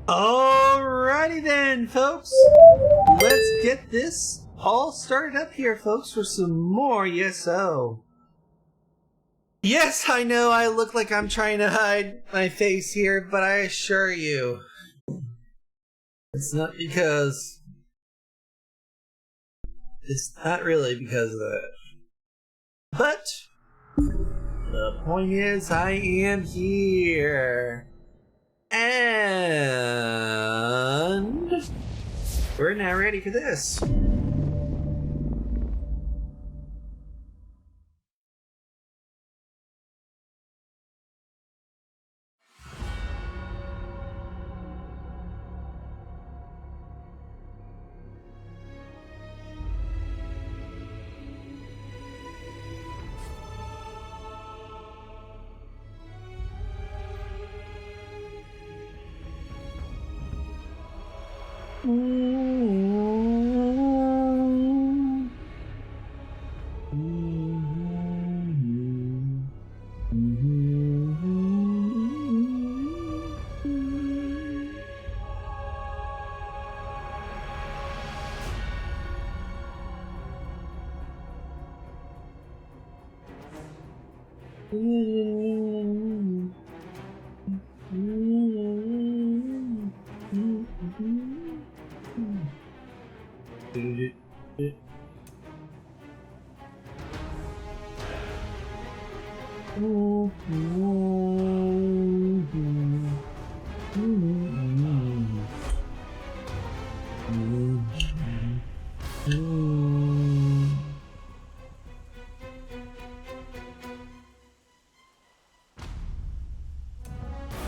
Alrighty then, folks. Let's get this all started up here, folks, for some more ESO. Yes, I know I look like I'm trying to hide my face here, but I assure you, it's not really because of that. But the point is, I am here. And we're now ready for this.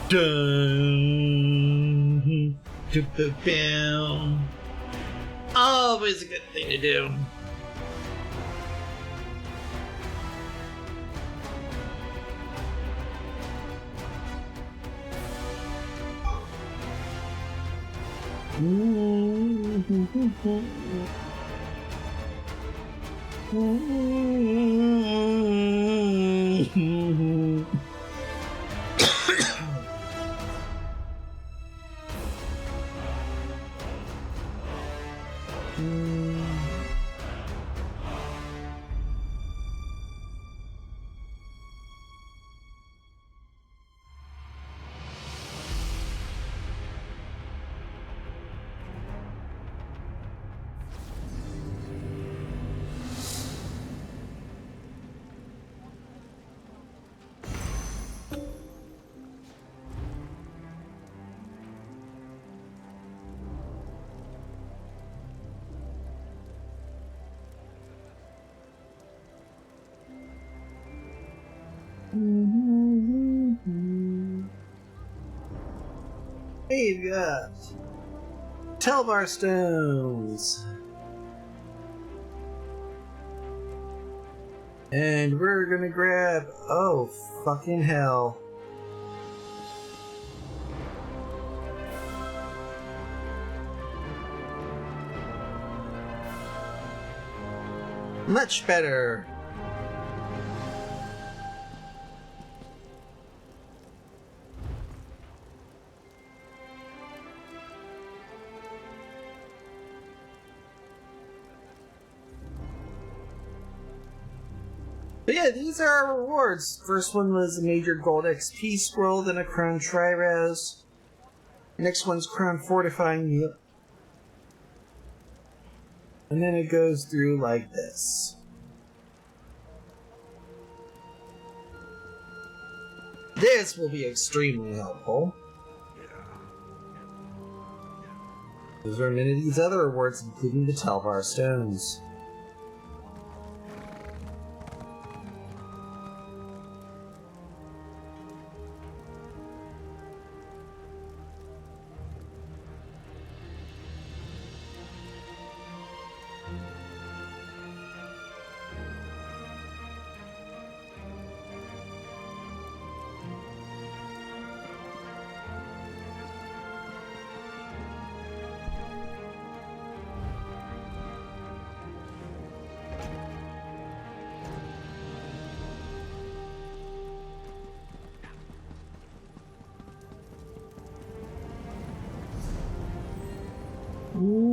Dun, bam. Always a good thing to do. We've got Telvar stones. And we're gonna grab... oh, fucking hell. Much better. But yeah, these are our rewards. First one was a major gold XP scroll, then a crown tri-res. Next one's crown fortifying you. And then it goes through like this. This will be extremely helpful. Those are many of these other rewards, including the Telvar stones. Now,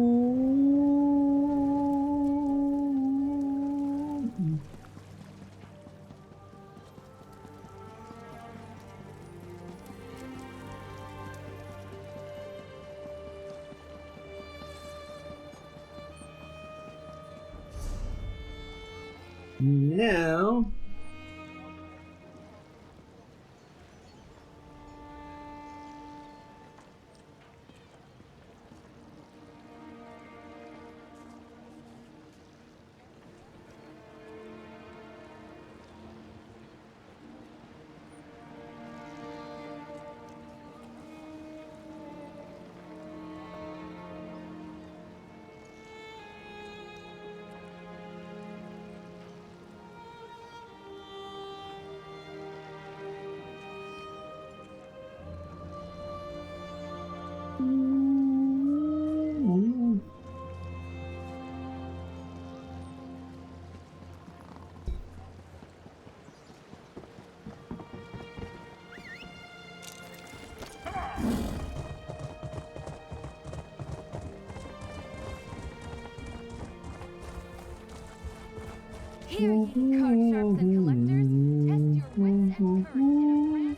Here, ye card sharps and collectors, test your wits and courage in a brand new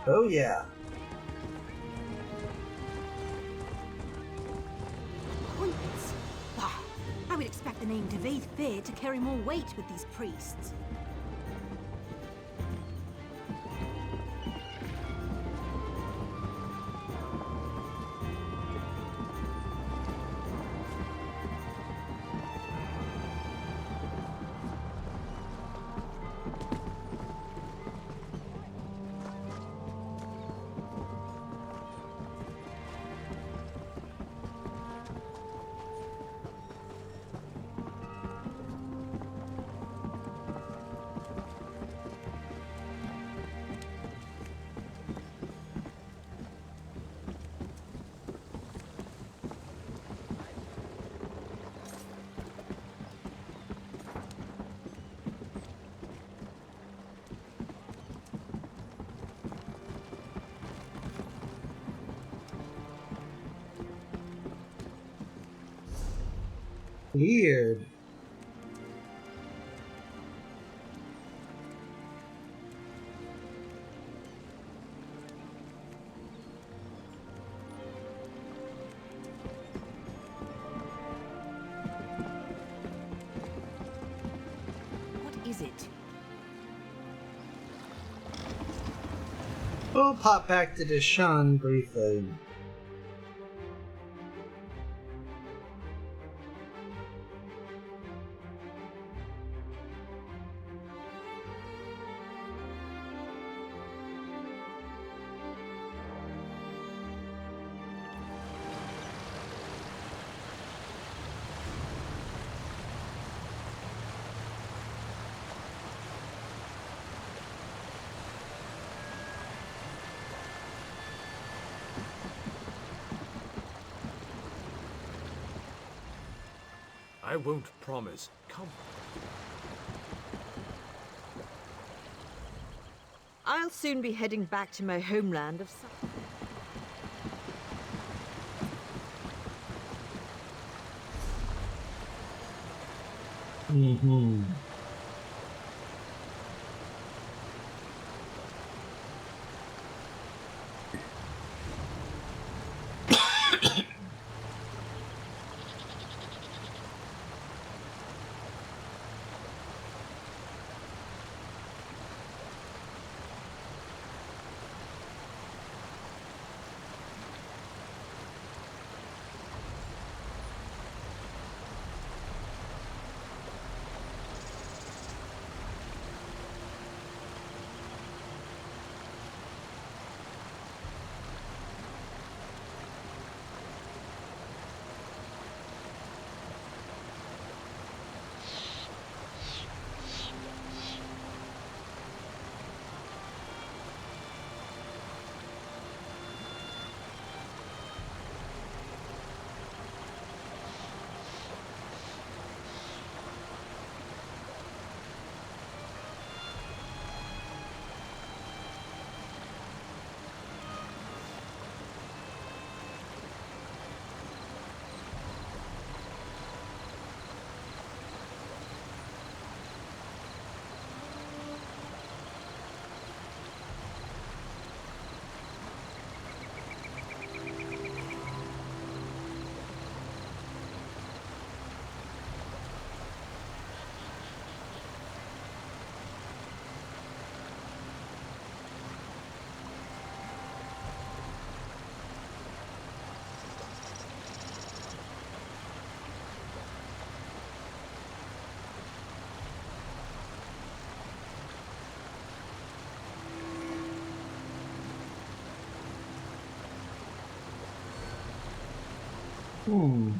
oh yeah. Points? Bah! I would expect the name Devate Fair to carry more weight with these priests. Weird. What is it? We'll pop back to Deshaun briefly. I won't promise. Come. I'll soon be heading back to my homeland of Mm-hmm. Hmm.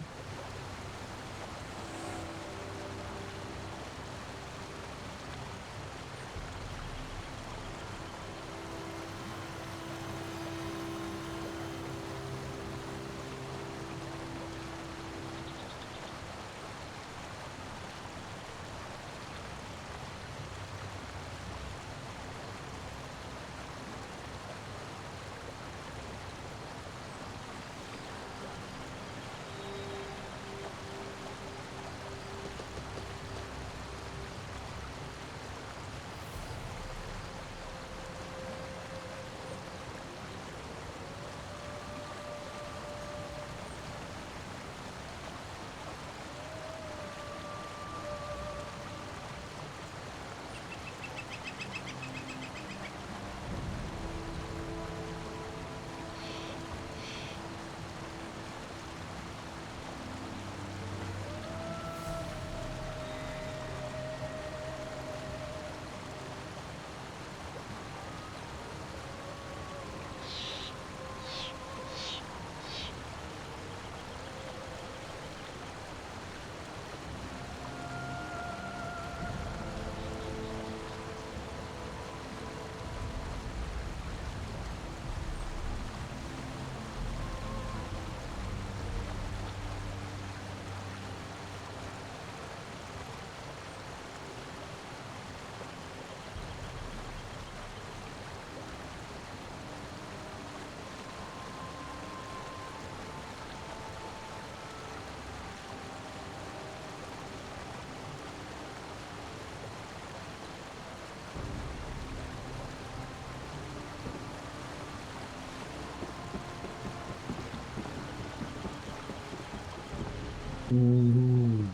Mm.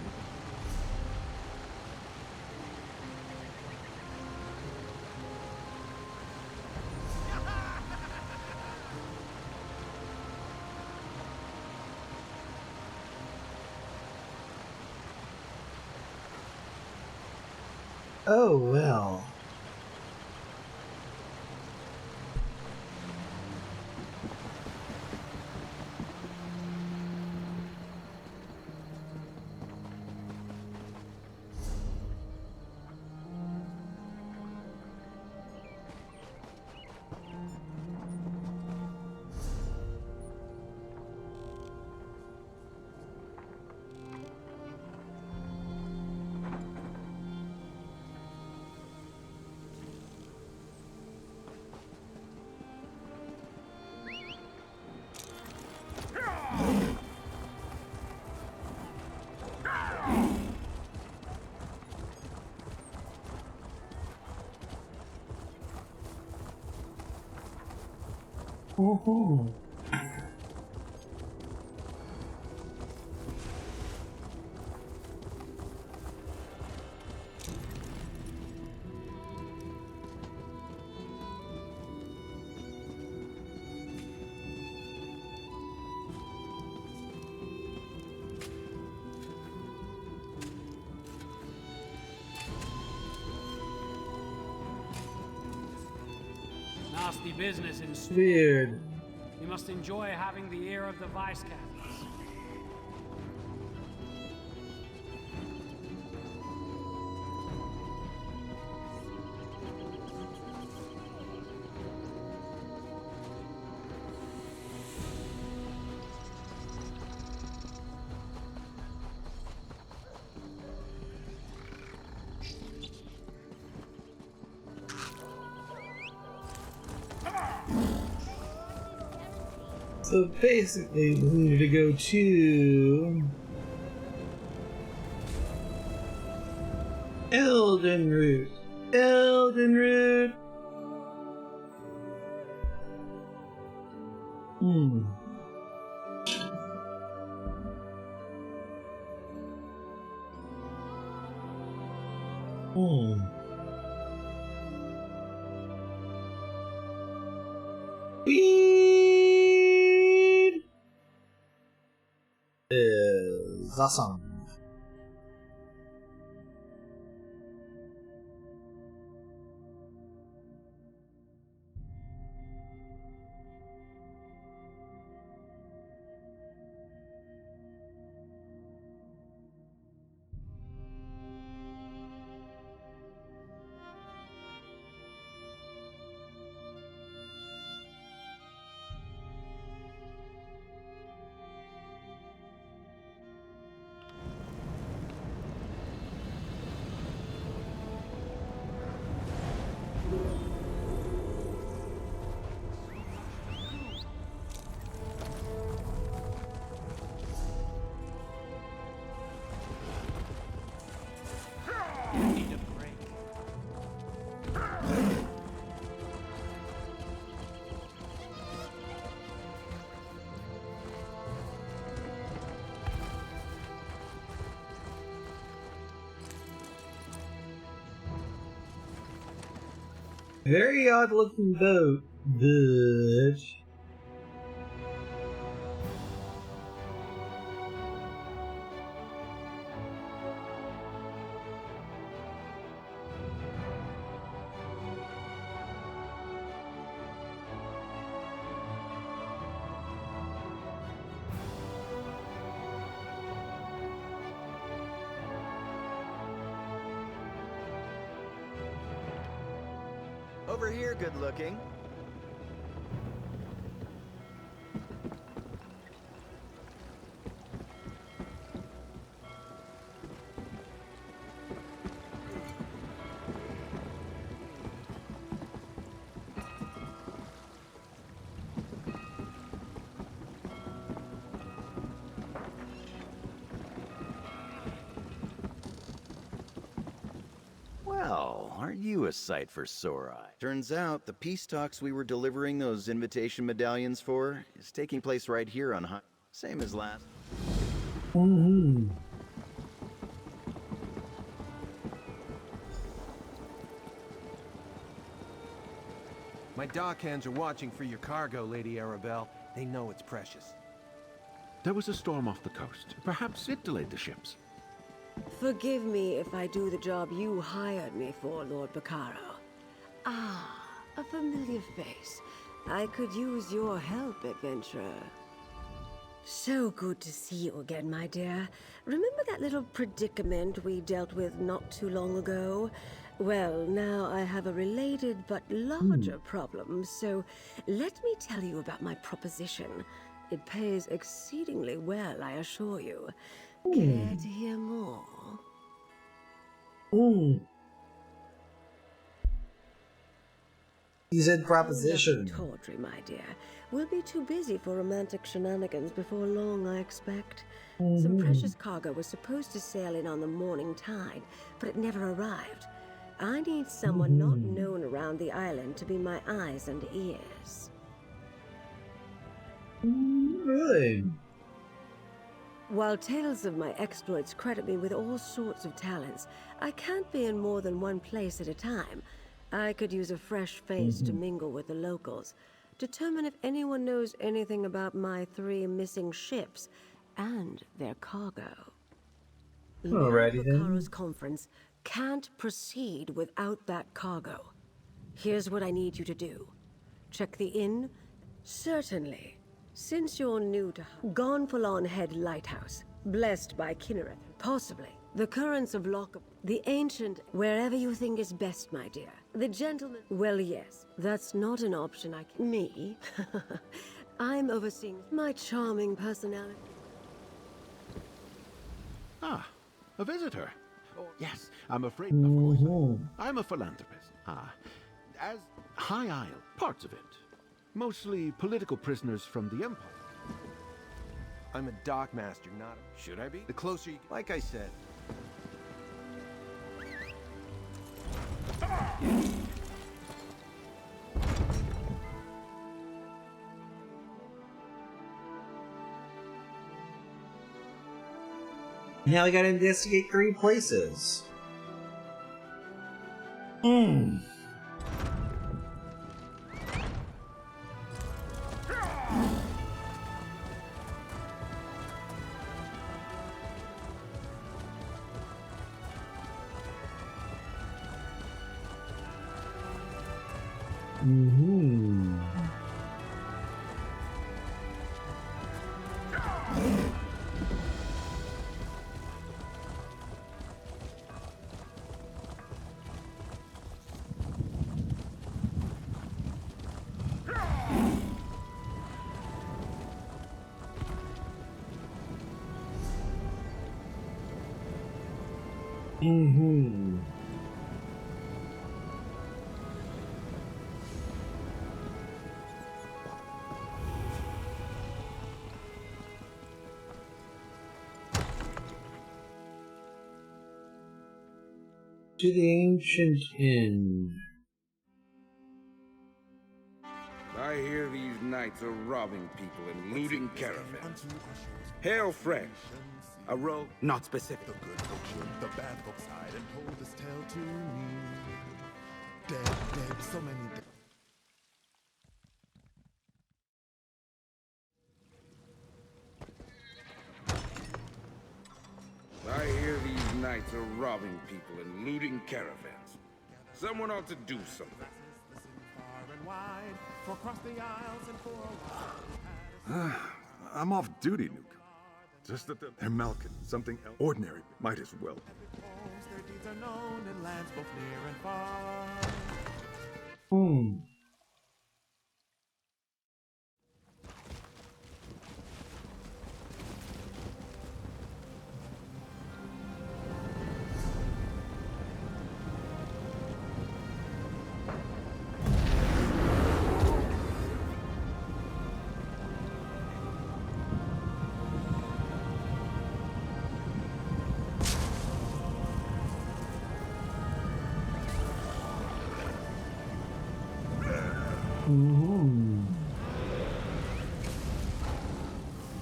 Oh well. Mhm. Nasty business in store. Weird. You must enjoy having the ear of the vice captains. So basically, we need to go to Elden Root. Elden Root. Hmm. Hmm. Speed is awesome. Very odd looking boat, but... Over here, good looking. Well, aren't you a sight for sore eye? Turns out the peace talks we were delivering those invitation medallions for is taking place right here on High. Same as last. Mm-hmm. My dockhands are watching for your cargo, Lady Arabelle. They know it's precious. There was a storm off the coast. Perhaps it delayed the ships. Forgive me if I do the job you hired me for, Lord Bacaro. Ah, a familiar face. I could use your help, adventurer. So good to see you again, my dear. Remember that little predicament we dealt with not too long ago? Well, now I have a related but larger problem, so let me tell you about my proposition. It pays exceedingly well, I assure you. Care to hear more? He said proposition. Nothing tawdry, my dear. We'll be too busy for romantic shenanigans before long, I expect. Some precious cargo was supposed to sail in on the morning tide, but it never arrived. I need someone not known around the island to be my eyes and ears. Really? While tales of my exploits credit me with all sorts of talents, I can't be in more than one place at a time. I could use a fresh face to mingle with the locals, determine if anyone knows anything about my 3 missing ships and their cargo. Alrighty then. Bacaro's conference can't proceed without that cargo. Here's what I need you to do. Check the inn? Certainly. Since you're new to Gonfalon Head Lighthouse, blessed by Kinnereth, possibly. The currents of Lock, the ancient, wherever you think is best, my dear. The gentleman, well, yes, that's not an option I can. Me? I'm overseeing my charming personality. Ah, a visitor. Yes, I'm afraid, of course. I'm a philanthropist. Ah, as High Isle, parts of it. Mostly political prisoners from the Empire. I'm a dockmaster, not a... Should I be? The closer you... Like I said. Now I gotta investigate 3 places. To the ancient inn. I hear these knights are robbing people and looting caravans. Hail fresh. A rogue. Not specific. The good folk should, the bad folk side, and told this tale to me. so many dead. I hear these knights are robbing people and looting caravans. Someone ought to do something. I'm off duty, Nuke. Just that they're milking something ordinary. Might as well.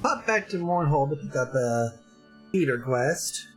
Pop back to Mournhold to pick up a Peter quest.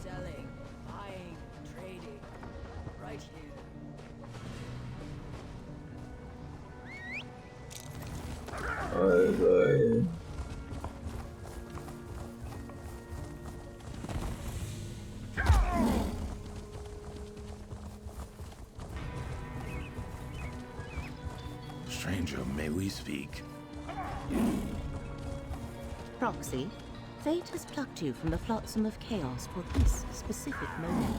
Selling, buying, trading. Right here. Stranger, may we speak? Proxy, fate has plucked you from the flotsam of chaos for this specific moment.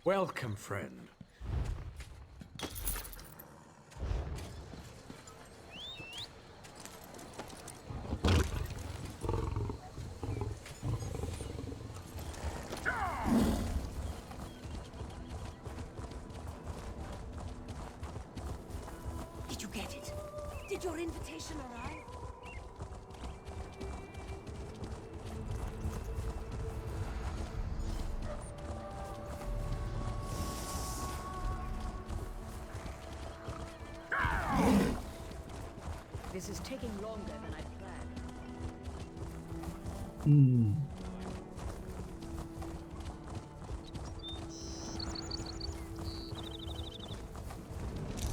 Welcome, friend. Did you get it? Did your invitation arrive? This is taking longer than I planned.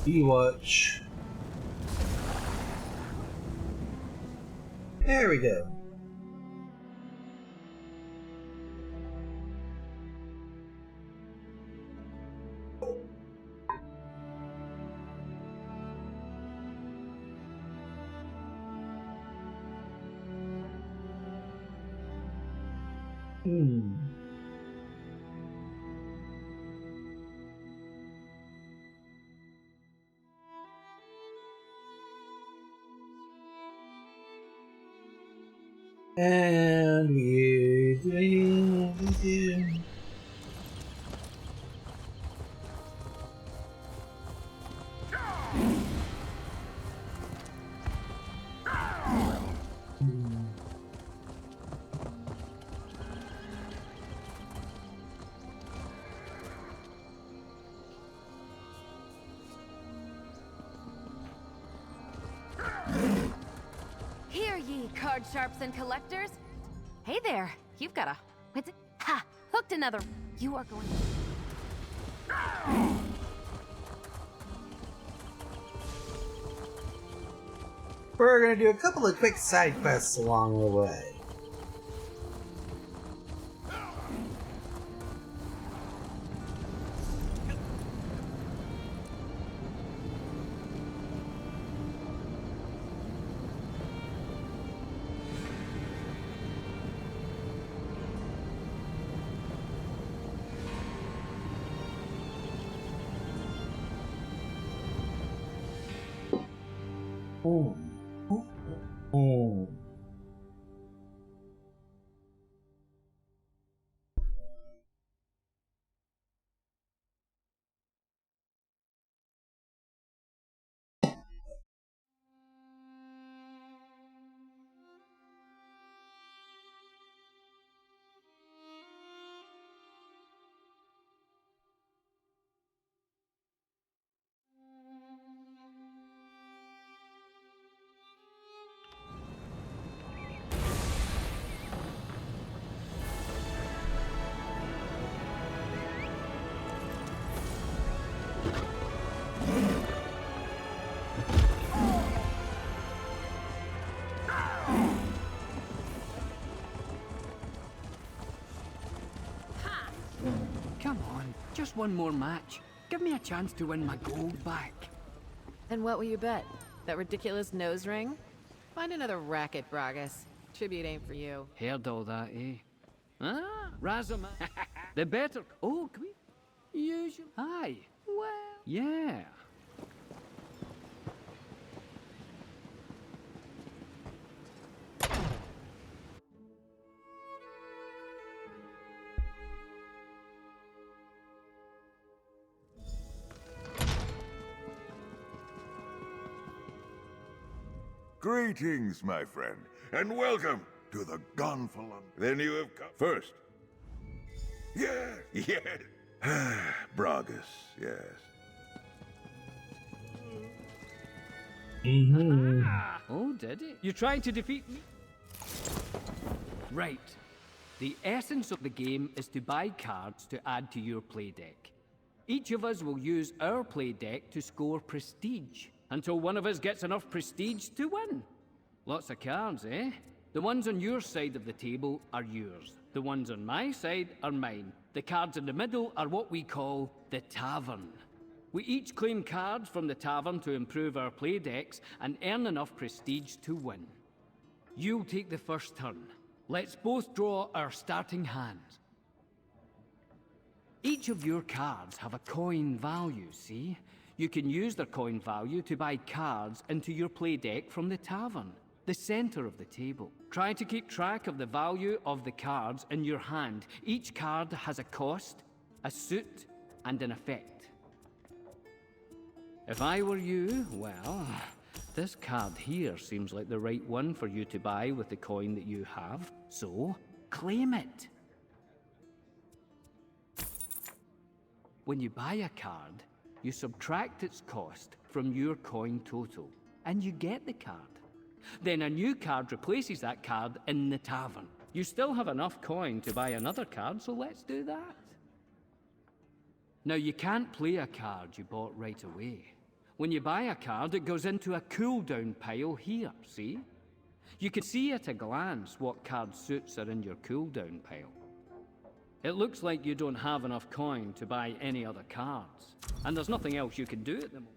Watch. There we go. And we're doing what we do. Hear ye, card sharps and collectors. Hey there, you've got a... What's it? Ha! Hooked another. You are going... We're gonna do a couple of quick side quests along the way. Come on, just one more match. Give me a chance to win my gold back. And what will you bet? That ridiculous nose ring? Find another racket, Bragas. Tribute ain't for you. Heard all that, eh? Ah, Razorman. The better... Oh, can we... Usual... Aye. Well... Yeah. Greetings, my friend, and welcome to the Gonfalon. Then you have come first. Yeah, yes. Bragas, yes. Oh, did it? You trying to defeat me? Right. The essence of the game is to buy cards to add to your play deck. Each of us will use our play deck to score prestige, until one of us gets enough prestige to win. Lots of cards, eh? The ones on your side of the table are yours. The ones on my side are mine. The cards in the middle are what we call the tavern. We each claim cards from the tavern to improve our play decks and earn enough prestige to win. You'll take the first turn. Let's both draw our starting hands. Each of your cards have a coin value, see? You can use their coin value to buy cards into your play deck from the tavern, the center of the table. Try to keep track of the value of the cards in your hand. Each card has a cost, a suit, and an effect. If I were you, well, this card here seems like the right one for you to buy with the coin that you have, so claim it. When you buy a card, you subtract its cost from your coin total, and you get the card. Then a new card replaces that card in the tavern. You still have enough coin to buy another card, so let's do that. Now, you can't play a card you bought right away. When you buy a card, it goes into a cooldown pile here, see? You can see at a glance what card suits are in your cooldown pile. It looks like you don't have enough coin to buy any other cards, and there's nothing else you can do at the moment.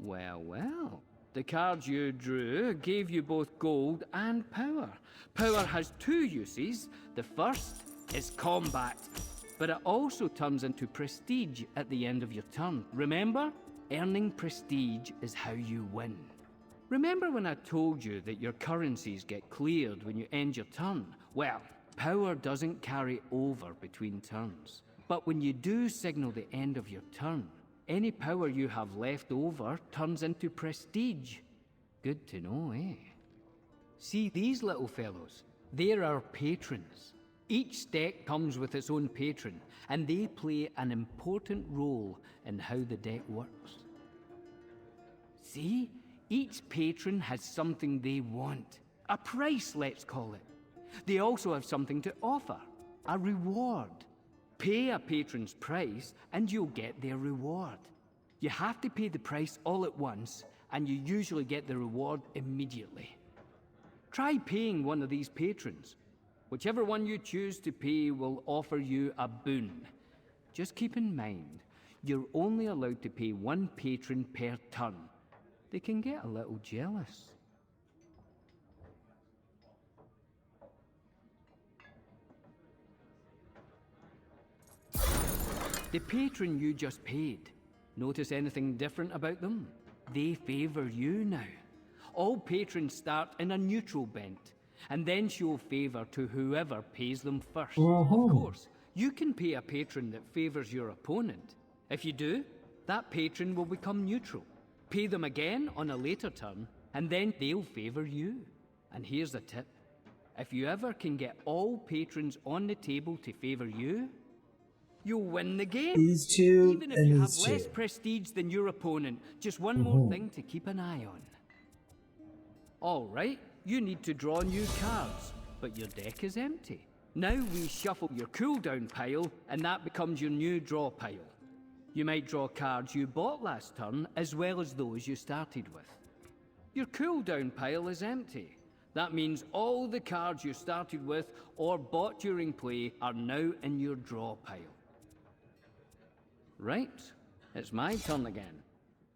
Well, the cards you drew gave you both gold and power. Power has two uses. The first is combat, but it also turns into prestige at the end of your turn. Remember? Earning prestige is how you win. Remember when I told you that your currencies get cleared when you end your turn? Well, power doesn't carry over between turns. But when you do signal the end of your turn, any power you have left over turns into prestige. Good to know, eh? See these little fellows? They're our patrons. Each deck comes with its own patron, and they play an important role in how the deck works. See? Each patron has something they want. A price, let's call it. They also have something to offer. A reward. Pay a patron's price, and you'll get their reward. You have to pay the price all at once, and you usually get the reward immediately. Try paying one of these patrons. Whichever one you choose to pay will offer you a boon. Just keep in mind, you're only allowed to pay one patron per turn. They can get a little jealous. The patron you just paid. Notice anything different about them? They favor you now. All patrons start in a neutral bent, and then show favor to whoever pays them first. Of course, you can pay a patron that favors your opponent. If you do, that patron will become neutral. Pay them again on a later turn, and then they'll favor you. And here's a tip. If you ever can get all patrons on the table to favor you, you'll win the game. These two even if and you have these less two. prestige than your opponent. Just one more thing to keep an eye on. Alright, you need to draw new cards, but your deck is empty. Now we shuffle your cooldown pile, and that becomes your new draw pile. You might draw cards you bought last turn, as well as those you started with. Your cooldown pile is empty. That means all the cards you started with or bought during play are now in your draw pile. Right, it's my turn again.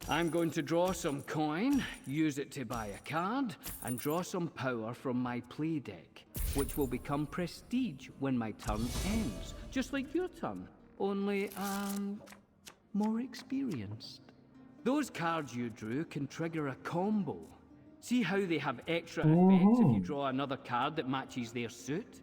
I'm going to draw some coin, use it to buy a card, and draw some power from my play deck, which will become prestige when my turn ends. Just like your turn, only, more experienced. Those cards you drew can trigger a combo. See how they have extra effects if you draw another card that matches their suit?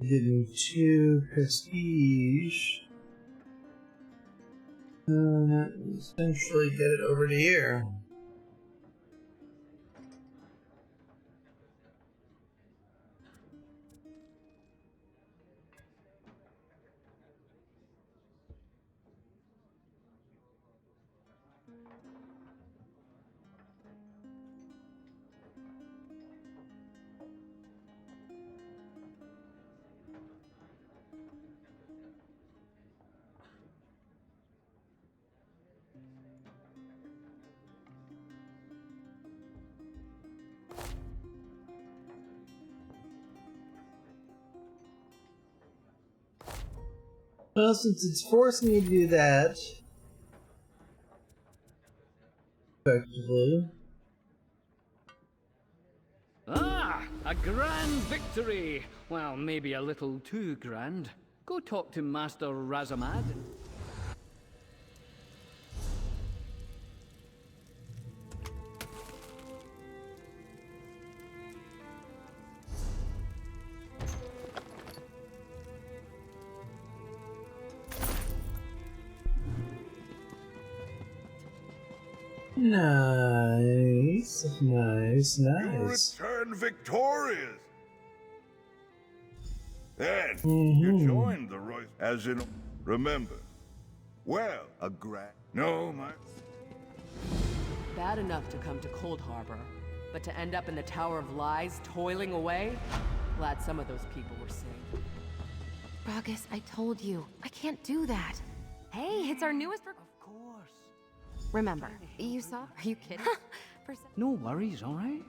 Getting 2 prestige. Essentially get it over to here. Well, since it's forcing me to do that, effectively. Ah, a grand victory! Well, maybe a little too grand. Go talk to Master Razamad. Nice, nice, You nice. return victorious. Then you joined the Royce, as in, remember. Well, a no, my. Bad enough to come to Cold Harbor, but to end up in the Tower of Lies, toiling away? Glad some of those people were saved. Bragus, I told you. I can't do that. Hey, it's our newest Of course. Remember, you saw? Are you kidding? No worries, alright?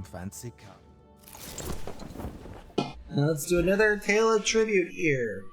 Fancy cup. Now let's do another Tale of Tribute here.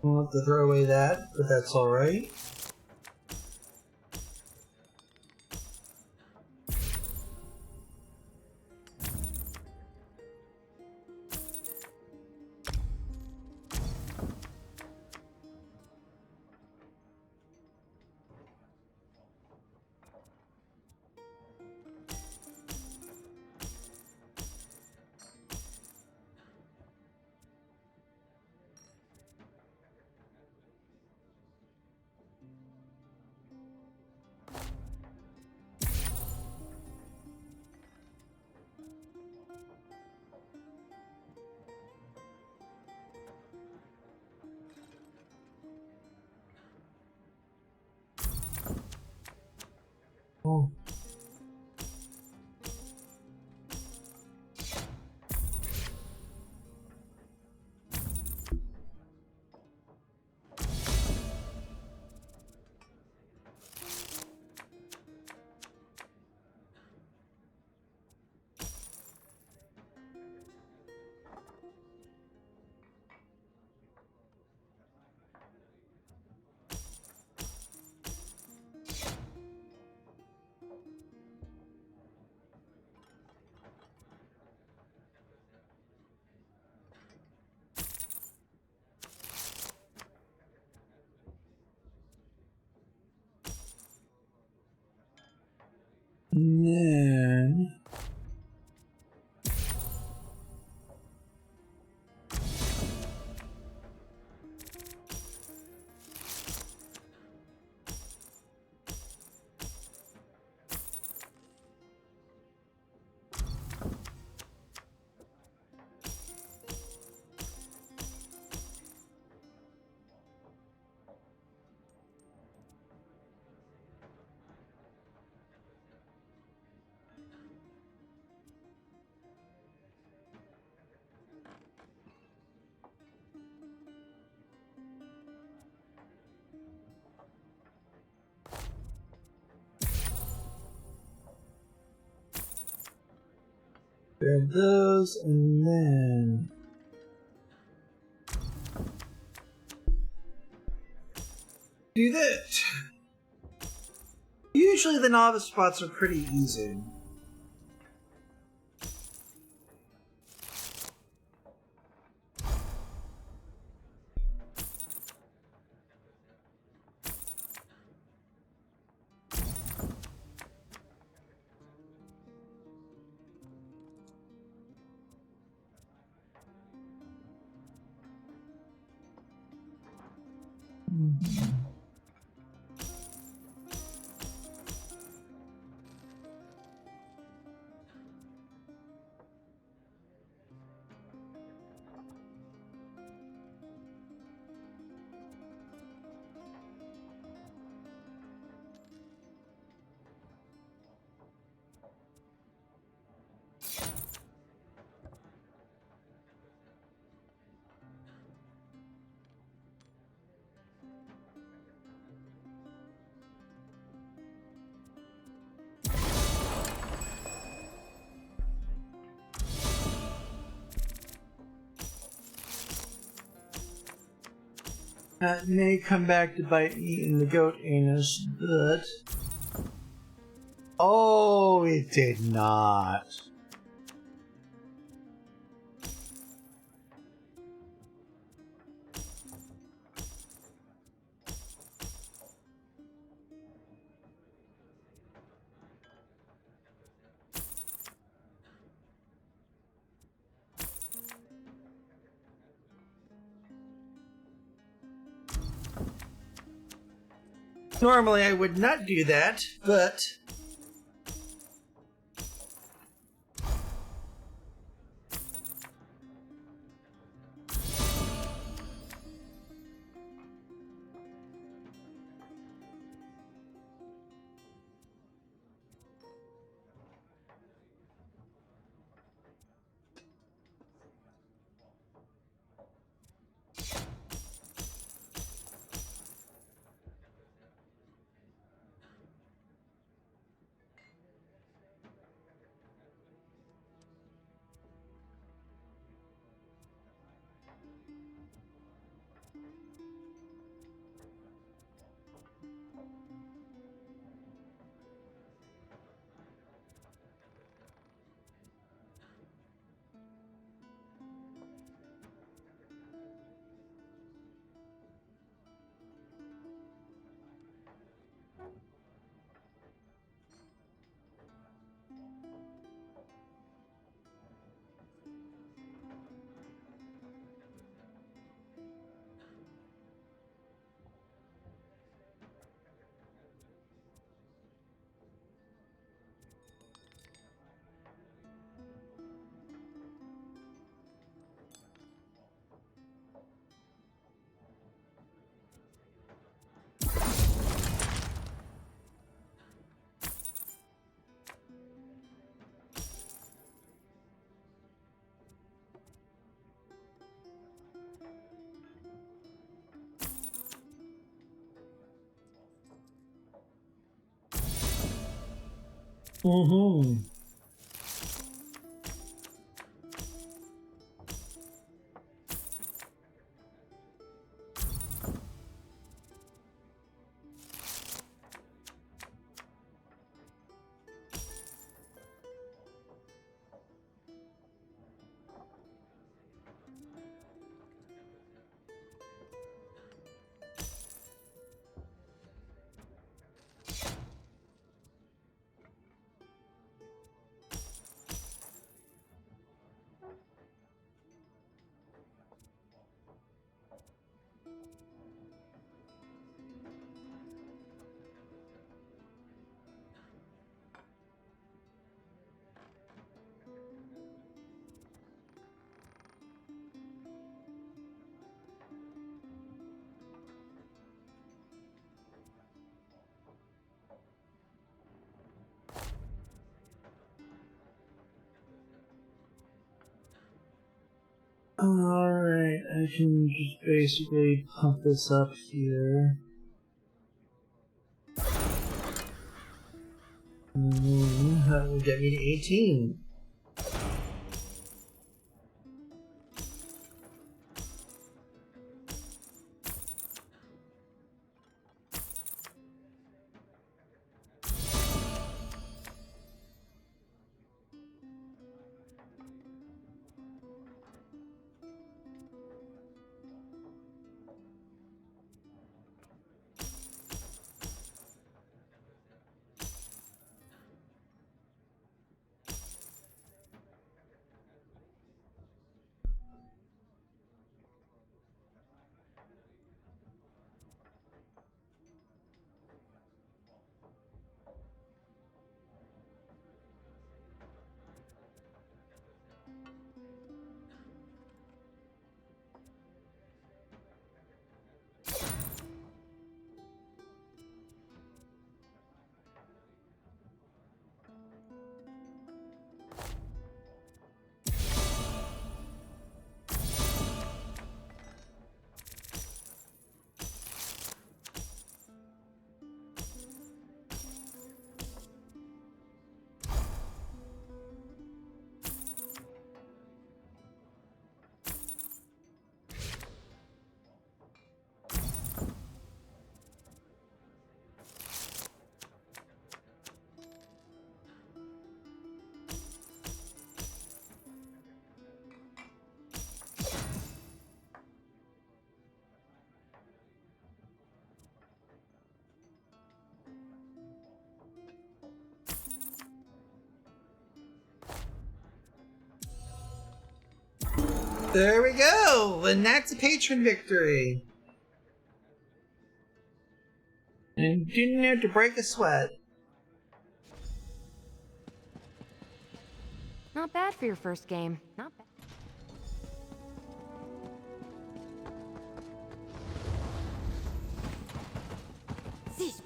I'll have to throw away that, but that's alright. Oh. Then grab those, and then do that. Usually the novice spots are pretty easy. That may come back to bite me in the goat anus, but... Oh, it did not. Normally I would not do that, but... Mm-hmm. Alright, I can just basically pump this up here. That will get me to 18. There we go! And that's a patron victory! And didn't have to break a sweat. Not bad for your first game. Not bad. This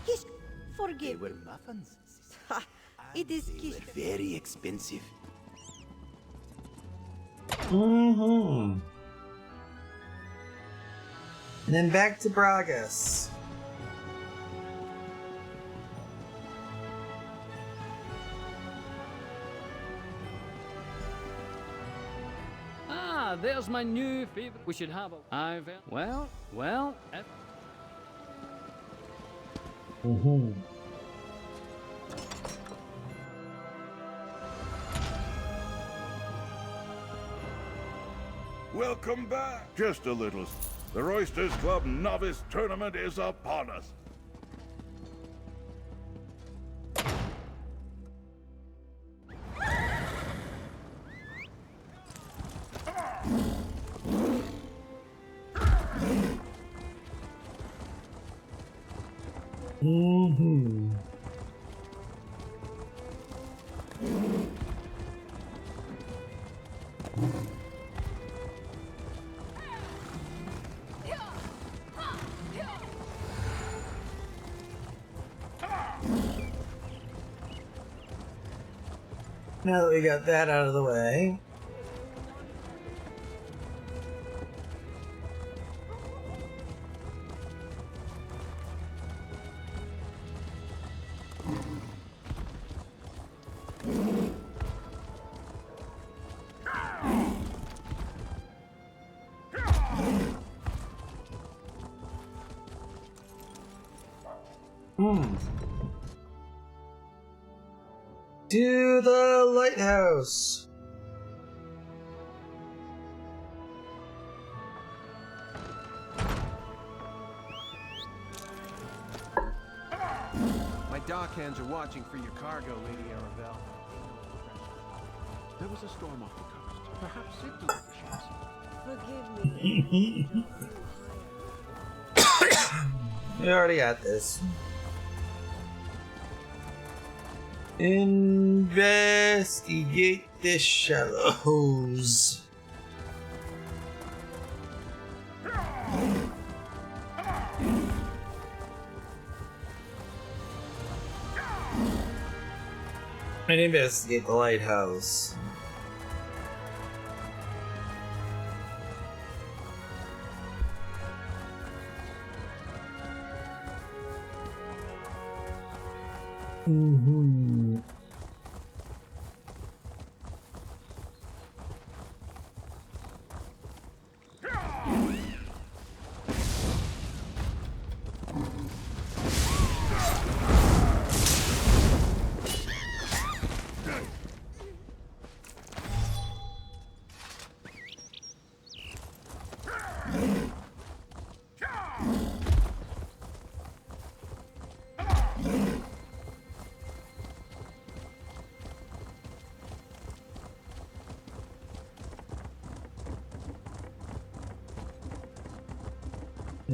kiss, They forgive. were muffins. Ha, it is They kiss. were very expensive. Mm-hmm. And then back to Bragas. Ah, there's my new favorite. We should have a... Well... Mm-hmm. Welcome back. Just a little. The Roysters Club Novice Tournament is upon us. Mm-hmm. Now that we got that out of the way. To the lighthouse. My dock hands are watching for your cargo, Lady Arabelle. There was a storm off the coast. Perhaps it delayed the ships. Forgive me. We already got this. Investigate the shallows. And investigate the lighthouse.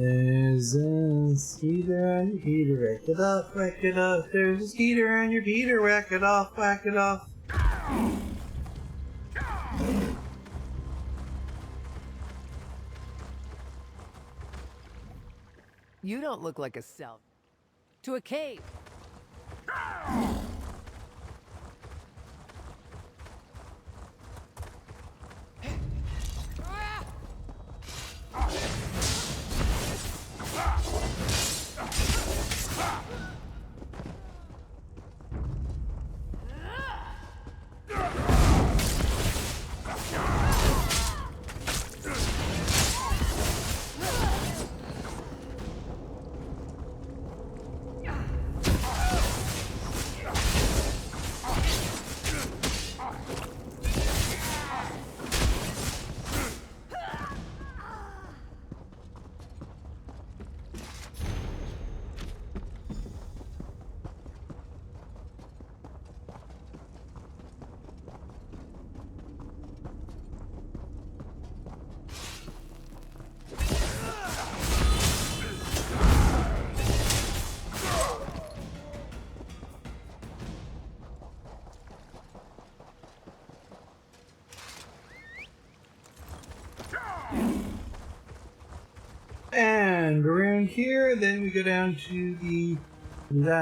There's a heater on your heater, whack it off, whack it off. There's a heater on your heater, whack it off, whack it off. You don't look like a self. To a cave. And around here, then we go down to the lighthouse.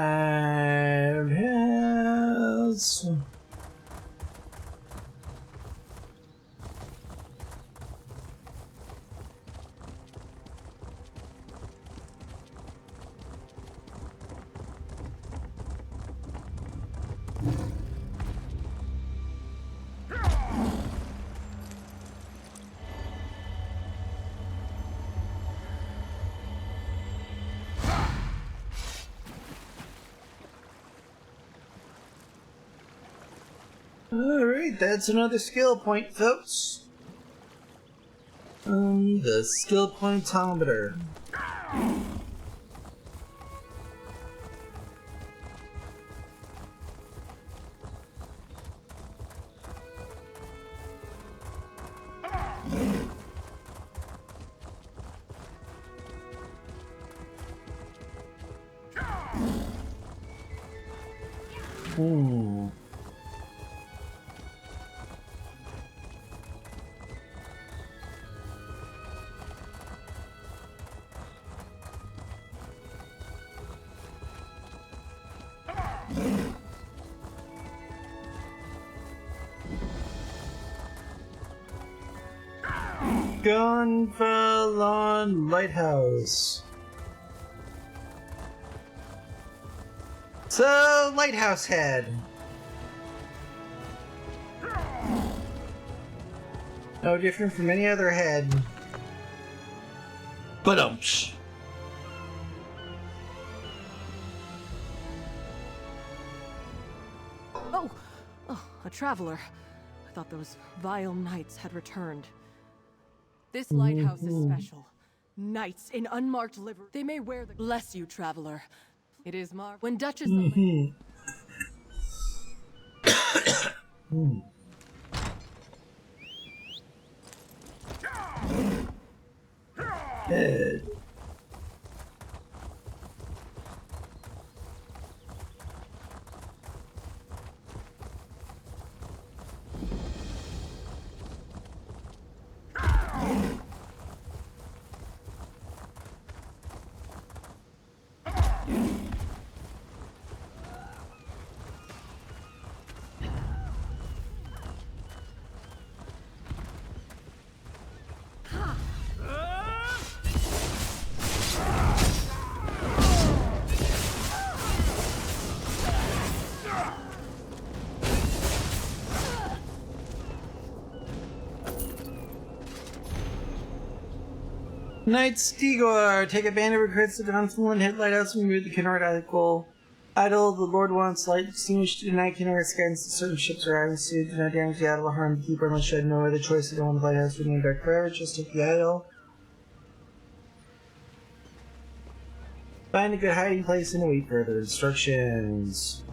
Alright, that's another skill point, folks. The skill pointometer. Gunfalon Lighthouse. So, Lighthouse Head. No different from any other head. But a traveler. I thought those vile knights had returned. This lighthouse is special. Knights in unmarked livery. They may wear the... Bless you, traveler. It is marked. When Duchess... Knight Stigor, take a band of recruits to Dunflin, hit lighthouse and remove the Kennard idol. The Lord wants light extinguished to deny Kenneard's guidance to certain ships or islands to do not damage the idol or harm the keeper unless you have no other choice. You don't want the lighthouse to remain dark forever, just take the idol. Find a good hiding place and await further instructions.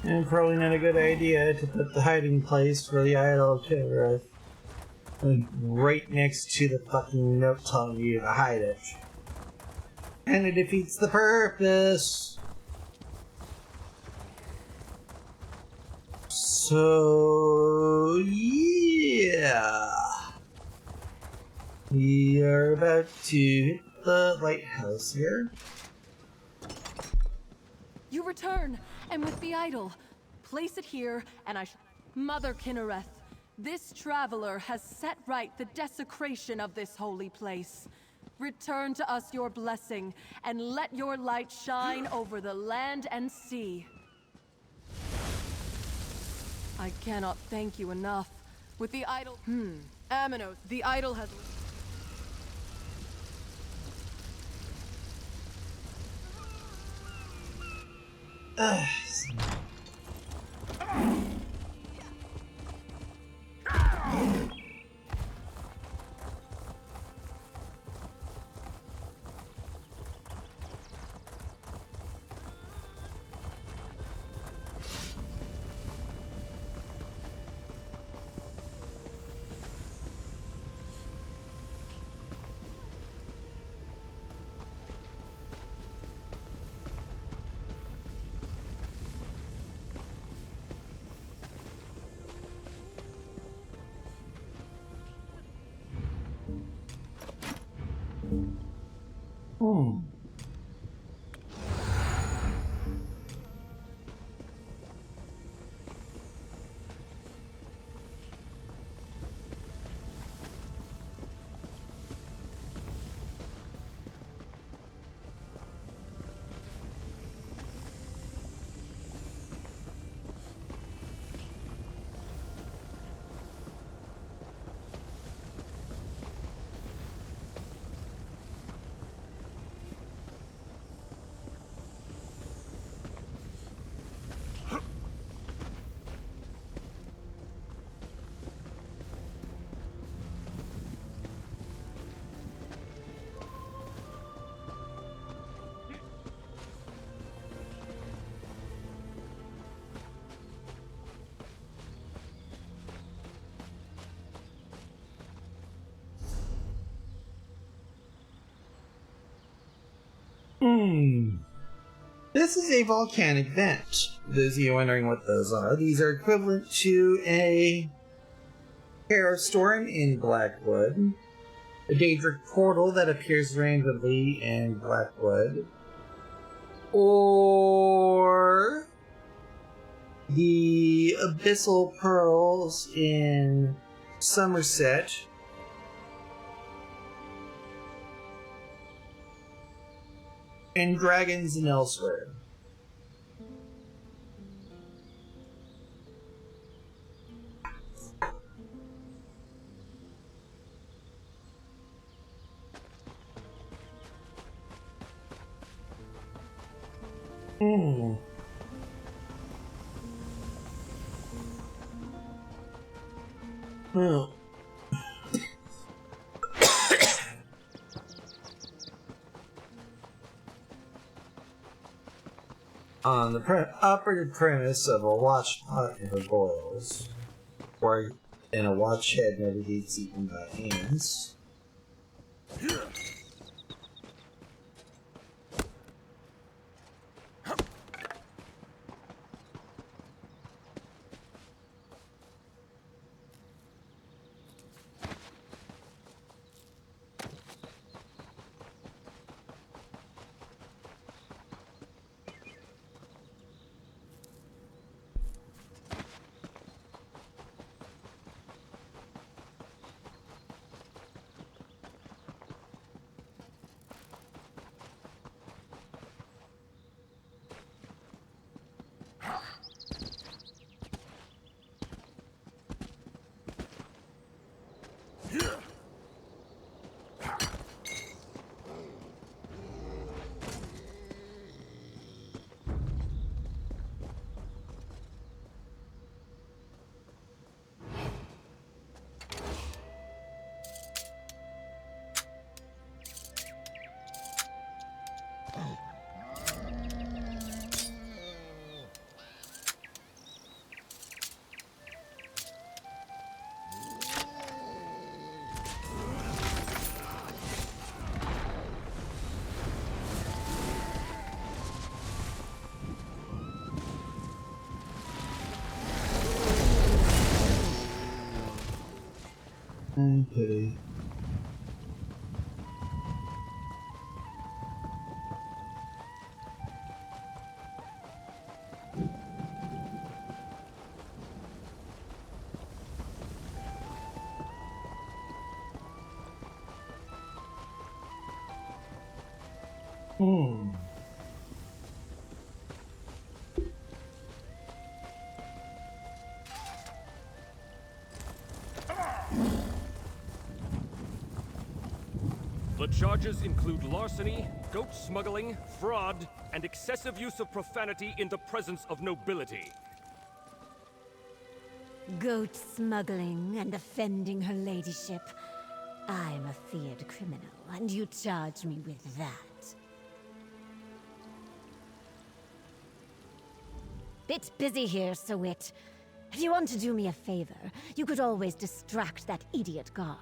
And probably not a good idea to put the hiding place for the idol of Terra right next to the fucking note telling you to hide it. And it defeats the purpose. So, yeah. We are about to hit the lighthouse here. You return, and with the idol. Place it here, and I shall... Mother Kinnereth, this traveler has set right the desecration of this holy place. Return to us your blessing, and let your light shine over the land and sea. I cannot thank you enough. With the idol... Aminos, the idol has... This is a volcanic vent. Those of you wondering what those are, these are equivalent to a Storm in Blackwood, a Daedric portal that appears randomly in Blackwood, or the Abyssal Pearls in Somerset, and dragons and elsewhere. Well. On the operative premise of a watch pot never boils, and a watch head never gets eaten by hands. Okay. The charges include larceny, goat smuggling, fraud, and excessive use of profanity in the presence of nobility. Goat smuggling and offending her ladyship. I'm a feared criminal, and you charge me with that. Bit busy here, Sowit. If you want to do me a favor, you could always distract that idiot guard.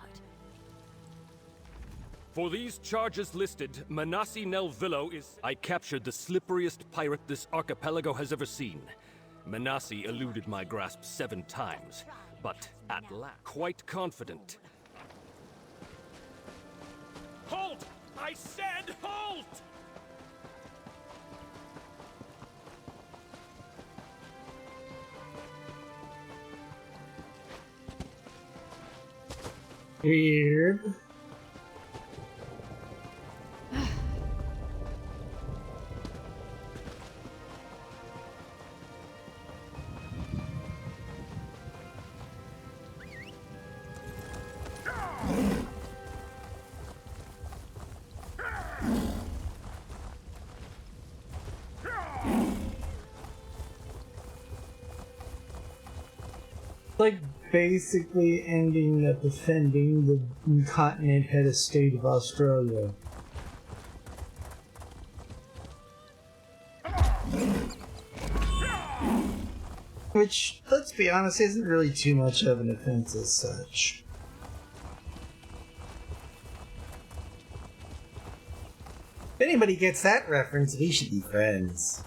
For these charges listed, Manassi Nelvillo is... I captured the slipperiest pirate this archipelago has ever seen. Manassi eluded my grasp 7 times, but at last, quite confident. Halt! I said halt! Weird. Like basically ending up defending the continent head of state of Australia. Which, let's be honest, isn't really too much of an offense as such. If anybody gets that reference, we should be friends.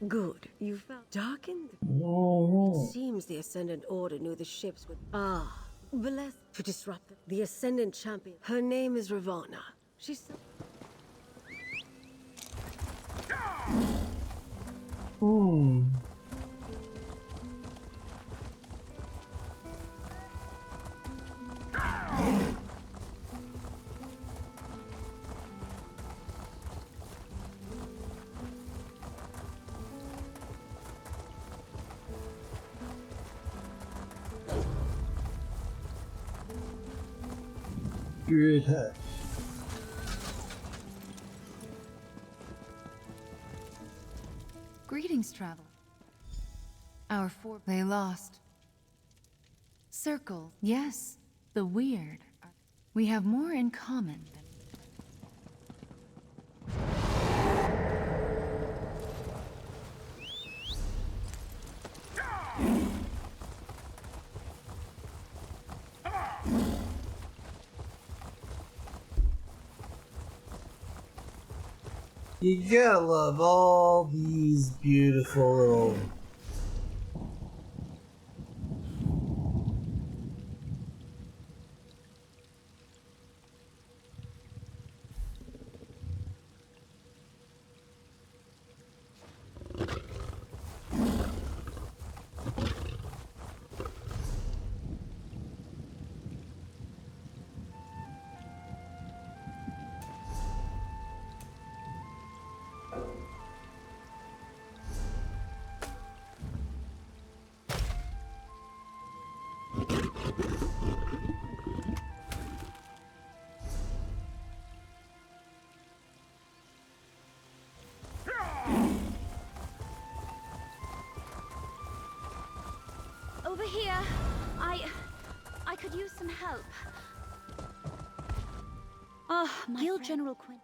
Good. You found darkened? Oh. It seems the Ascendant Order knew the ships would... Ah, blessed to disrupt them. The Ascendant Champion. Her name is Ravana. She's... Good hut. Greetings, traveler. Our they lost. Circle, yes, the weird. We have more in common than... You gotta love all these beautiful little... Over here. I could use some help. Ah, my Guild General Quinn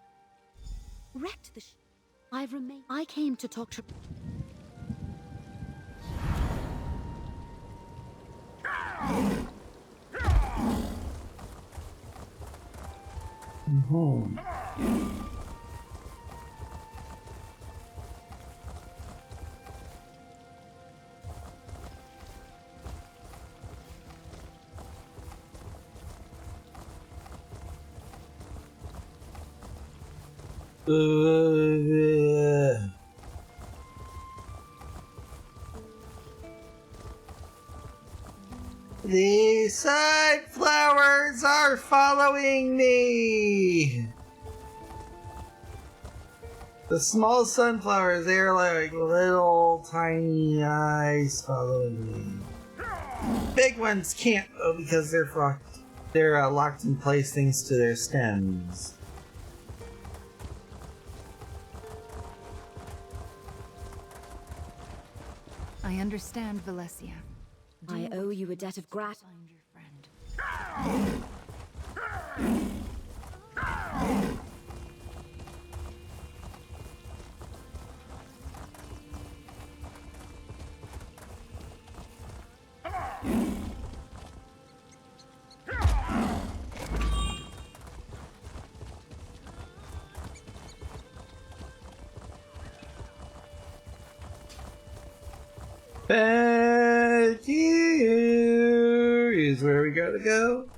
wrecked the ship. I've remained. I came to talk to. Home. The sunflowers are following me! The small sunflowers, they're like little tiny eyes following me. Big ones can't though because they're locked in place thanks to their stems. I understand, Valencia. I owe you a debt of gratitude. Find your friend. Back here is where we gotta go.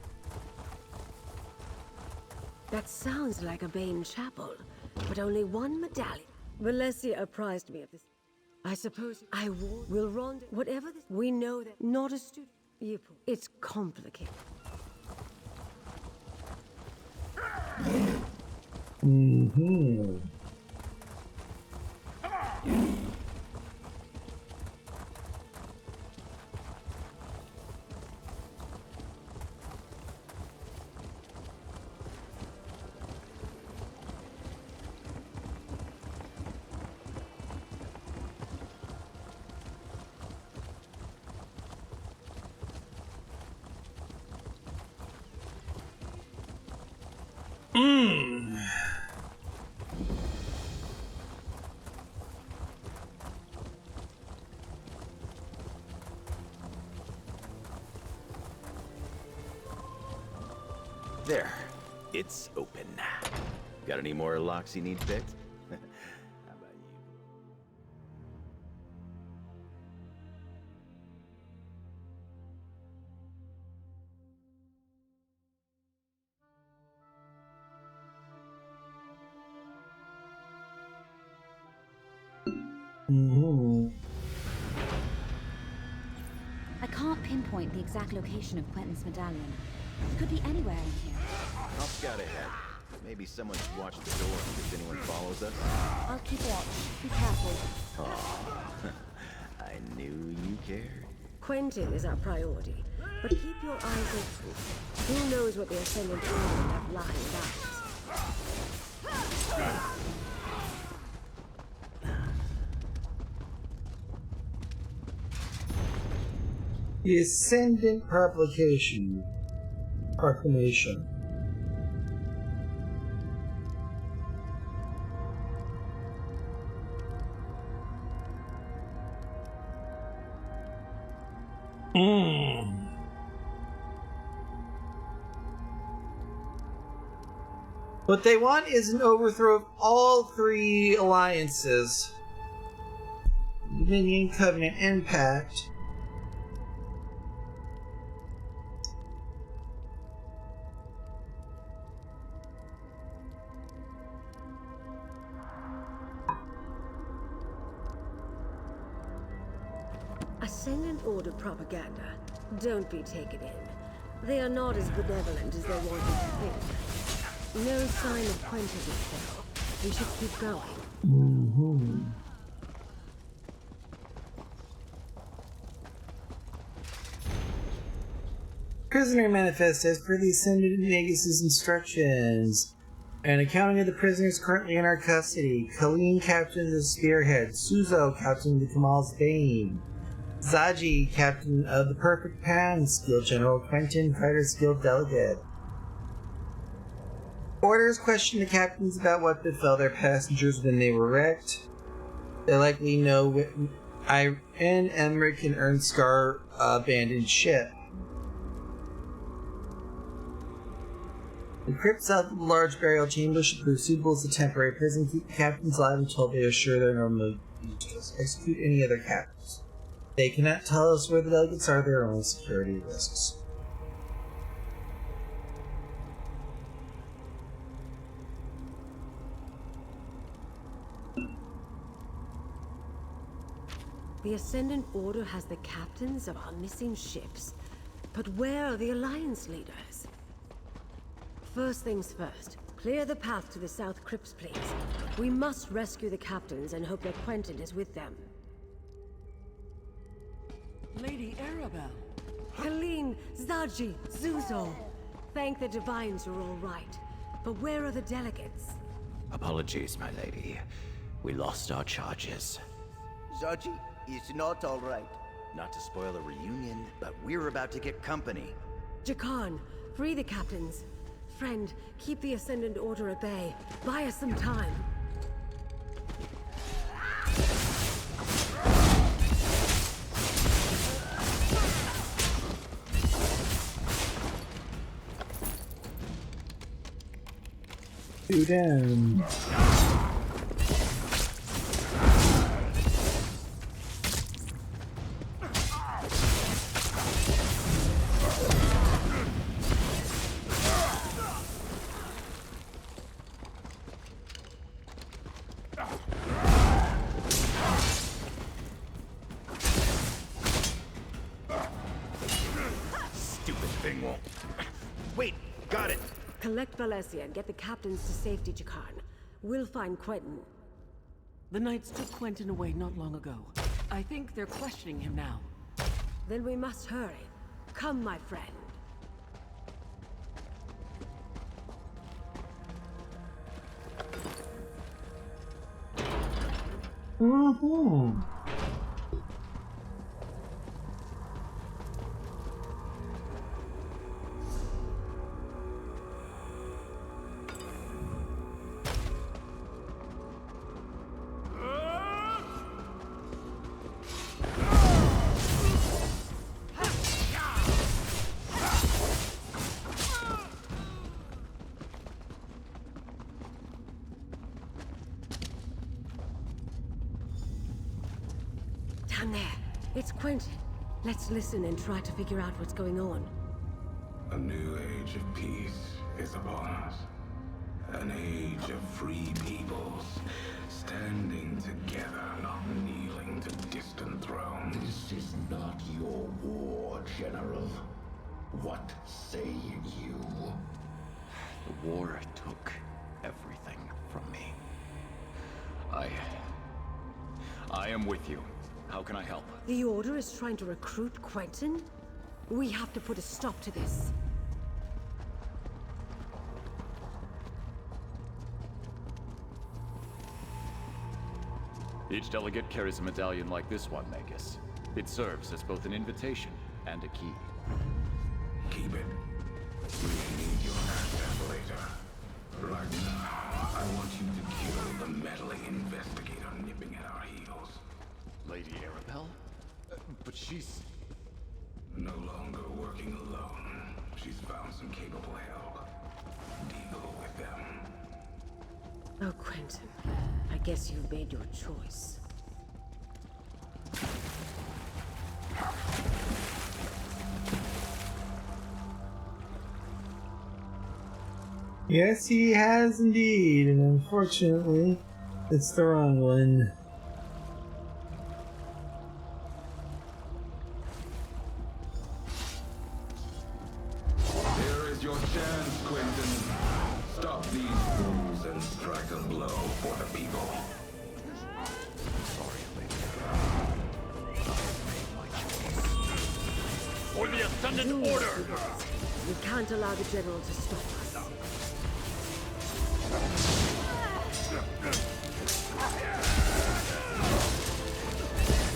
That sounds like a Bane chapel, but only one medallion. Valencia apprised me of this. I suppose I will run whatever this. We know that not a student. It's complicated. Mm-hmm. There. It's open. Got any more locks you need fixed? How about Mm-hmm. I can't pinpoint the exact location of Quentin's medallion. It could be anywhere in here. I'll scout ahead. Maybe someone should watch the door in case anyone follows us. I'll keep watch. Be careful. Oh, I knew you cared. Quentin is our priority. But keep your eyes open. Who knows what the Ascendant Order have lying about? The Ascendant Proclamation. What they want is an overthrow of all three alliances. Dominion, Covenant, and Pact. Ascendant Order propaganda. Don't be taken in. They are not as benevolent as they want you to think. No sign of Quentin still. We should keep going. Prisoner manifest as per the Ascendant Magus' instructions. An accounting of the prisoners currently in our custody. Colleen, captain of the Spearhead. Suzo, captain of the Kamal's Bane. Zaji, captain of the Perfect Pan. Guild General Quentin, Fighter's Guild Delegate. Orders question the captains about what befell their passengers when they were wrecked. They likely know Ian, Emmerich, and Ernskar abandoned ship. The crypt south of the large burial chamber should prove suitable as a temporary prison. Keep the captains alive until they are sure they're no more useless. Execute any other captives. They cannot tell us where the delegates are, their own security risks. The Ascendant Order has the captains of our missing ships. But where are the Alliance leaders? First things first. Clear the path to the South Crypts, please. We must rescue the captains and hope that Quentin is with them. Lady Arabelle. Colleen, Zaji, Zuzo. Thank the Divines you're all right. But where are the delegates? Apologies, my lady. We lost our charges. Zaji is not all right. Not to spoil a reunion, but we're about to get company. Jakarn, free the captains. Friend, keep the Ascendant Order at bay. Buy us some time. Two down. Stupid thing won't. Wait, got it. Collect Valencia and get the captains to safety, Jakarn. We'll find Quentin. The Knights took Quentin away not long ago. I think they're questioning him now. Then we must hurry. Come, my friend. Down there. It's Quentin. Let's listen and try to figure out what's going on. A new age of peace is upon us. An age of free peoples, standing together, not kneeling to distant thrones. This is not your war, General. What say you? The war took everything from me. I am with you. How can I help? The Order is trying to recruit Quentin? We have to put a stop to this. Each delegate carries a medallion like this one, Magus. It serves as both an invitation and a key. Keep it. We need your access later. Right now, I want you to kill the meddling investigator nipping at our heels. Lady Arabelle? But she's... No longer working alone. She's found some capable help. Deal with them. Oh, Quentin. I guess you've made your choice. Yes, he has indeed, and unfortunately, it's the wrong one. Here is your chance, Quentin. Stop these fools and strike a blow for the people. For the Ascendant Order! We can't allow the General to stop us.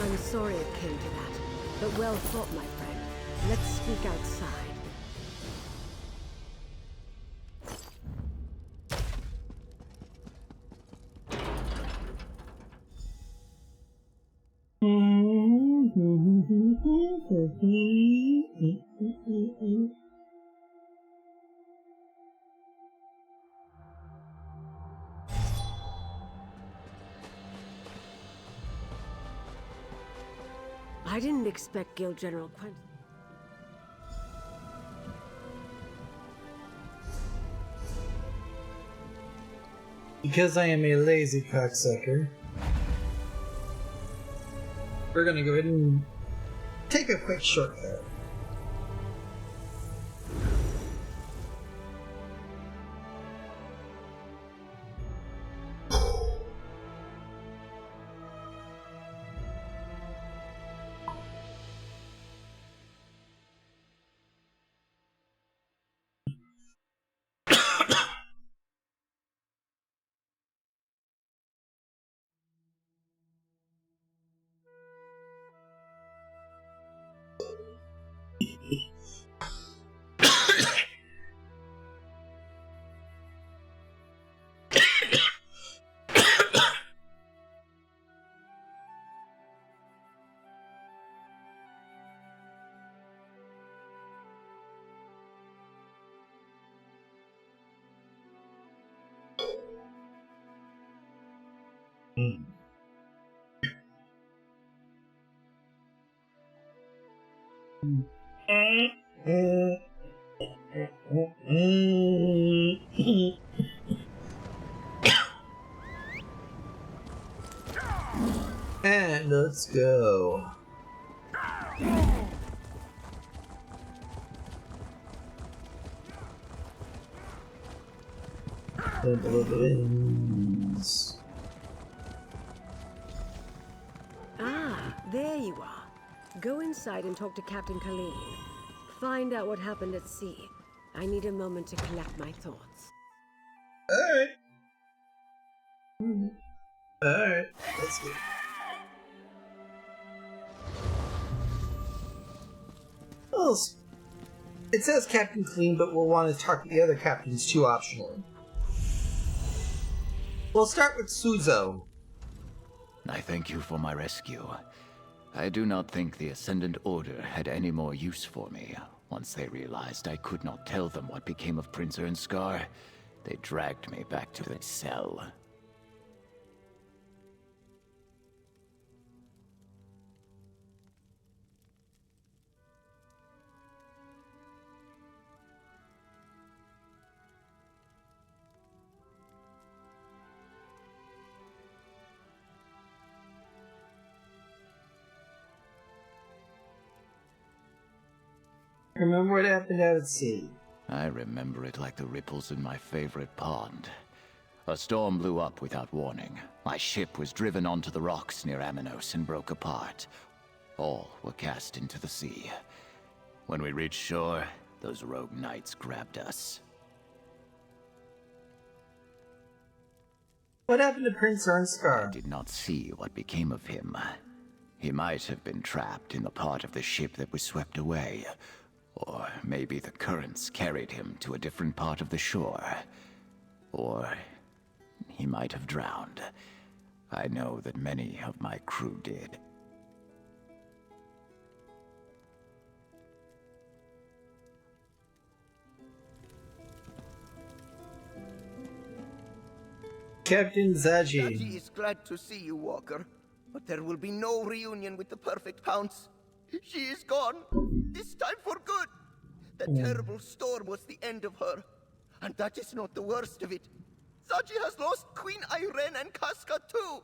I'm sorry it came to that, but well thought, my friend. Let's speak outside. I didn't expect Guild General Quentin. Because I am a lazy cocksucker, we're gonna go ahead and take a quick shortcut. And let's go. Ah, there you are. Go inside and talk to Captain Colleen. Find out what happened at sea. I need a moment to collect my thoughts. Alright. Alright, let's go. Well, it says Captain Clean, but we'll want to talk to the other captains too, optionally. We'll start with Suzo. I thank you for my rescue. I do not think the Ascendant Order had any more use for me. Once they realized I could not tell them what became of Prince Ernscar, they dragged me back to the cell. Remember what happened out at sea? I remember it like the ripples in my favorite pond. A storm blew up without warning. My ship was driven onto the rocks near Aminos and broke apart. All were cast into the sea. When we reached shore, those rogue knights grabbed us. What happened to Prince Ernskar? I did not see what became of him. He might have been trapped in the part of the ship that was swept away. Or maybe the currents carried him to a different part of the shore. Or he might have drowned. I know that many of my crew did. Captain Zaji. Zaji is glad to see you, Walker. But there will be no reunion with the perfect Pounce. She is gone. This time for good. The terrible storm was the end of her. And that is not the worst of it. Zaji has lost Queen Irene and Casca too.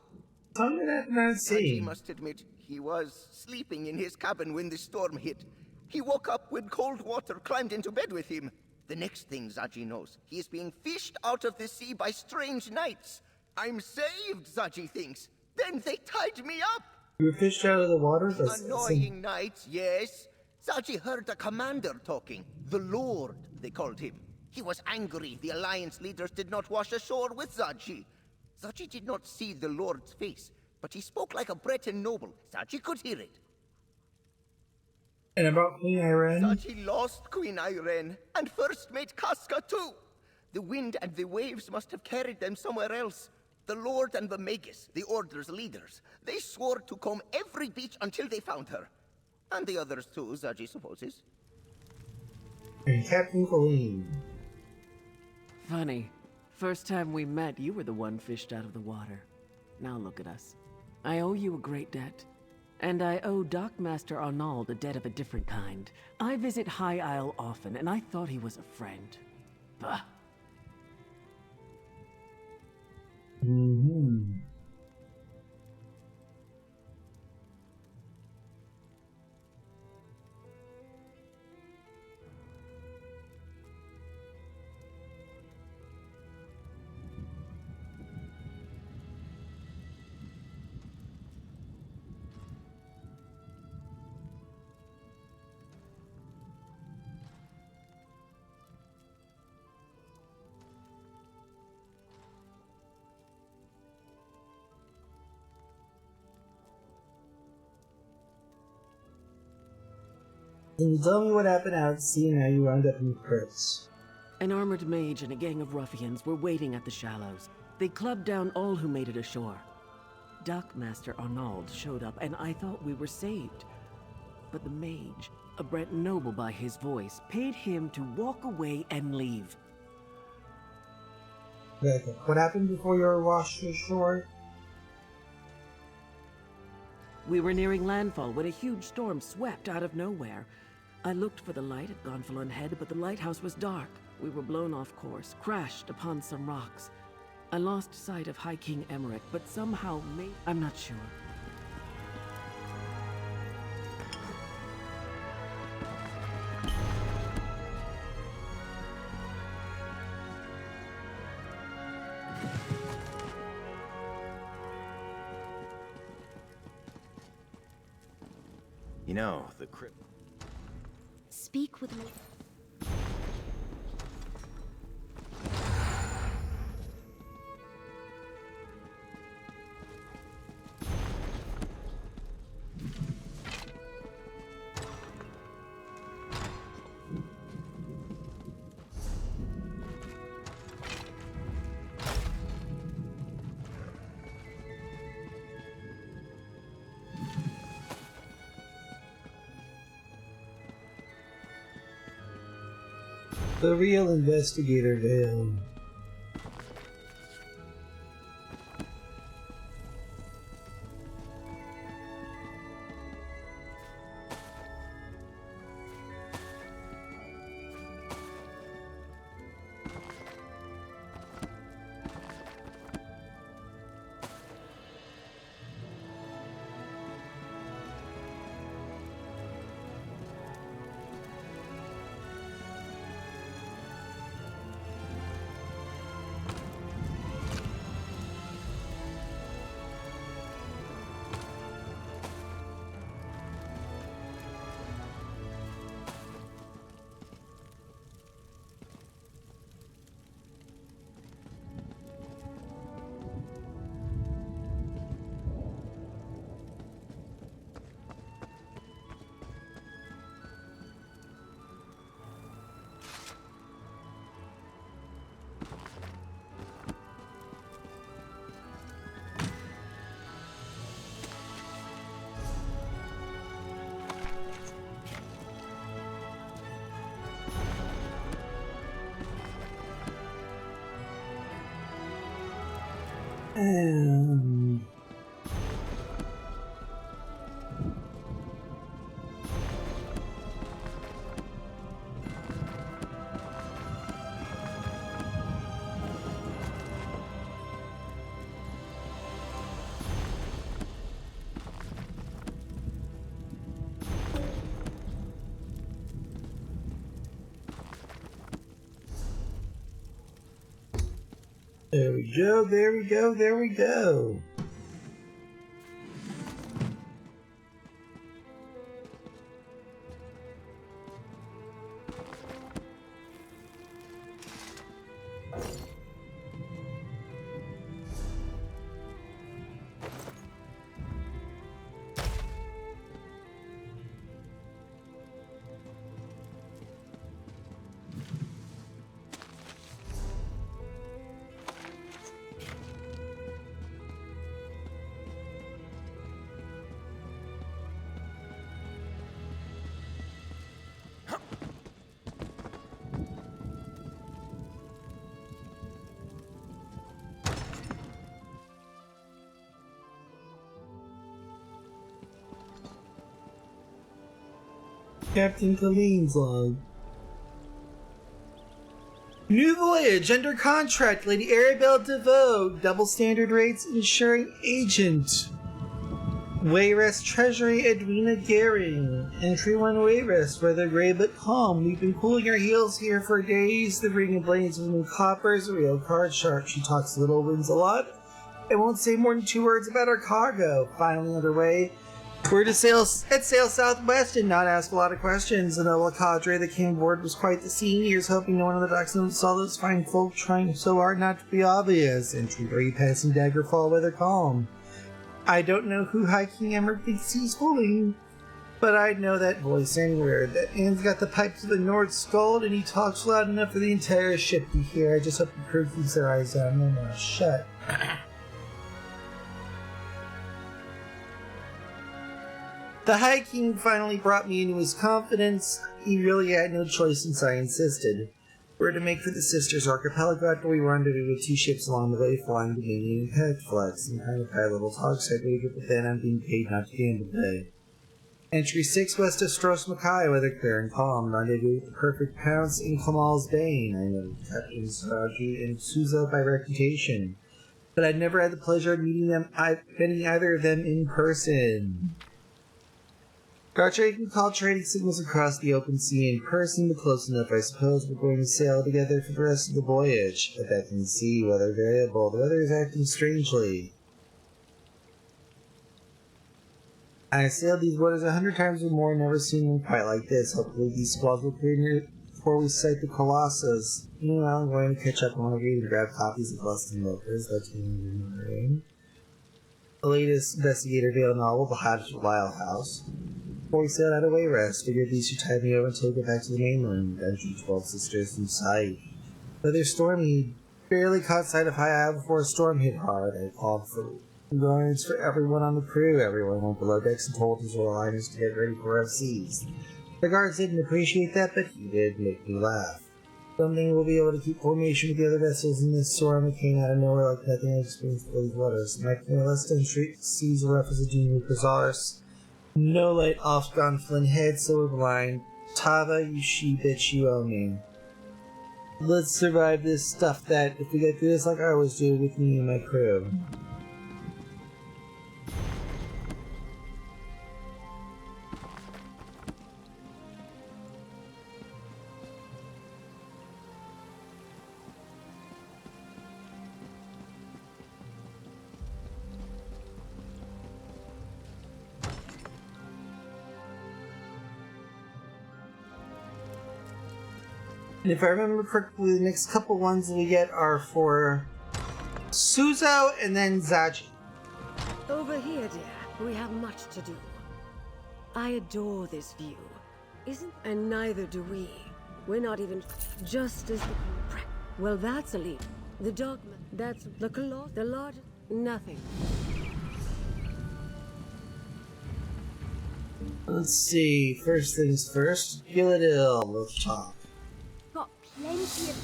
How did that not see? Zaji must admit, he was sleeping in his cabin when the storm hit. He woke up when cold water climbed into bed with him. The next thing Zaji knows, he is being fished out of the sea by strange knights. I'm saved, Zaji thinks. Then they tied me up. You were fished out of the water? Annoying knights, yes. Zaji heard the commander talking. The Lord, they called him. He was angry the Alliance leaders did not wash ashore with Zaji. Zaji did not see the Lord's face, but he spoke like a Breton noble. Zaji could hear it. And about Queen Irene? Zaji lost Queen Irene, and first mate Casca too. The wind and the waves must have carried them somewhere else. The Lord and the Magus, the Order's leaders, they swore to comb every beach until they found her. And the others too, Zaji supposes. And Captain Colleen. Funny. First time we met, you were the one fished out of the water. Now look at us. I owe you a great debt. And I owe Dockmaster Arnauld a debt of a different kind. I visit High Isle often, and I thought he was a friend. Bah. Can you tell me what happened out at sea and how you wound up in Chris? An armored mage and a gang of ruffians were waiting at the shallows. They clubbed down all who made it ashore. Dockmaster Arnauld showed up, and I thought we were saved. But the mage, a Brent noble by his voice, paid him to walk away and leave. Okay. What happened before you were washed ashore? We were nearing landfall when a huge storm swept out of nowhere. I looked for the light at Gonfalon Head, but the lighthouse was dark. We were blown off course, crashed upon some rocks. I lost sight of High King Emmerich, but somehow I'm not sure. You know, the crypt... Speak with me. The real investigator Vale. There we go, there we go, there we go. Captain Colleen's log. New voyage under contract, Lady Arabelle DeVoe, double standard rates insuring agent. Wayrest Treasury Edwina Gehring. Entry 1 Wayrest, weather gray but calm. We've been cooling our heels here for days. The ring and blades with new coppers, a real card shark. She talks little, wins a lot. I won't say more than 2 words about our cargo. Finally underway. We're to sail southwest and not ask a lot of questions. The noble cadre that came aboard was quite the scene. Here's hoping no one on the docks saw those fine folk trying so hard not to be obvious. Entry 3 passing Daggerfall weather calm. I don't know who High King Emmerich thinks he's fooling, but I'd know that voice anywhere. That man's got the pipes of the North Skull, and he talks loud enough for the entire ship to hear. I just hope the crew keeps their eyes down and their mouths shut. The High King finally brought me into his confidence. He really had no choice since I insisted. We're to make for the Sisters Archipelago after we rendezvous with 2 ships along the way, flying to Canadian Pact Flag. Some kind of high-level talks I wagered, but then I'm being paid not to gamble today. Entry 6 west of Stros Mackay, weather clear and calm. Rendezvous with the Perfect Pounce in Kamal's Bane. I know Captain Saraji and Souza by reputation, but I'd never had the pleasure of meeting either of them in person. Cartwright can call trading signals across the open sea in person, but close enough, I suppose. We're going to sail together for the rest of the voyage. A beckoning sea, weather variable. The weather is acting strangely. I sailed these waters 100 times or more, never seen them quite like this. Hopefully these squalls will clear near before we sight the Colossus. Meanwhile, I'm going to catch up on my reading and grab copies of Lustin Loafers. That's in the latest investigator Vale novel, The Hatchet Lyle House. Before we sailed out of Wayrest, figured these should tide me over until we get back to the mainland. Entry 12 Sisters in sight. Weather stormy, barely caught sight of High Isle before a storm hit hard. I called for guards for everyone on the crew. Everyone went below decks and told his royal highness to get ready for rough seas. The guards didn't appreciate that, but he did make me laugh. Someday we'll be able to keep formation with the other vessels in this storm that came out of nowhere like nothing I've experienced for these waters. My less than seas rough as a junior Chrysalis. No light off gone Flynn head, so we're blind. Tava, you she bitch, you owe me. Let's survive this stuff that if we get through this like I always do with me and my crew. And if I remember correctly, the next couple ones we get are for Suzo and then Zaji. Over here, dear, we have much to do. I adore this view. And neither do we. We're not even just as well, that's a leap. The dogma, that's the coloss, the large, nothing. Let's see, first things first, Gilladil, let's talk. Got plenty of...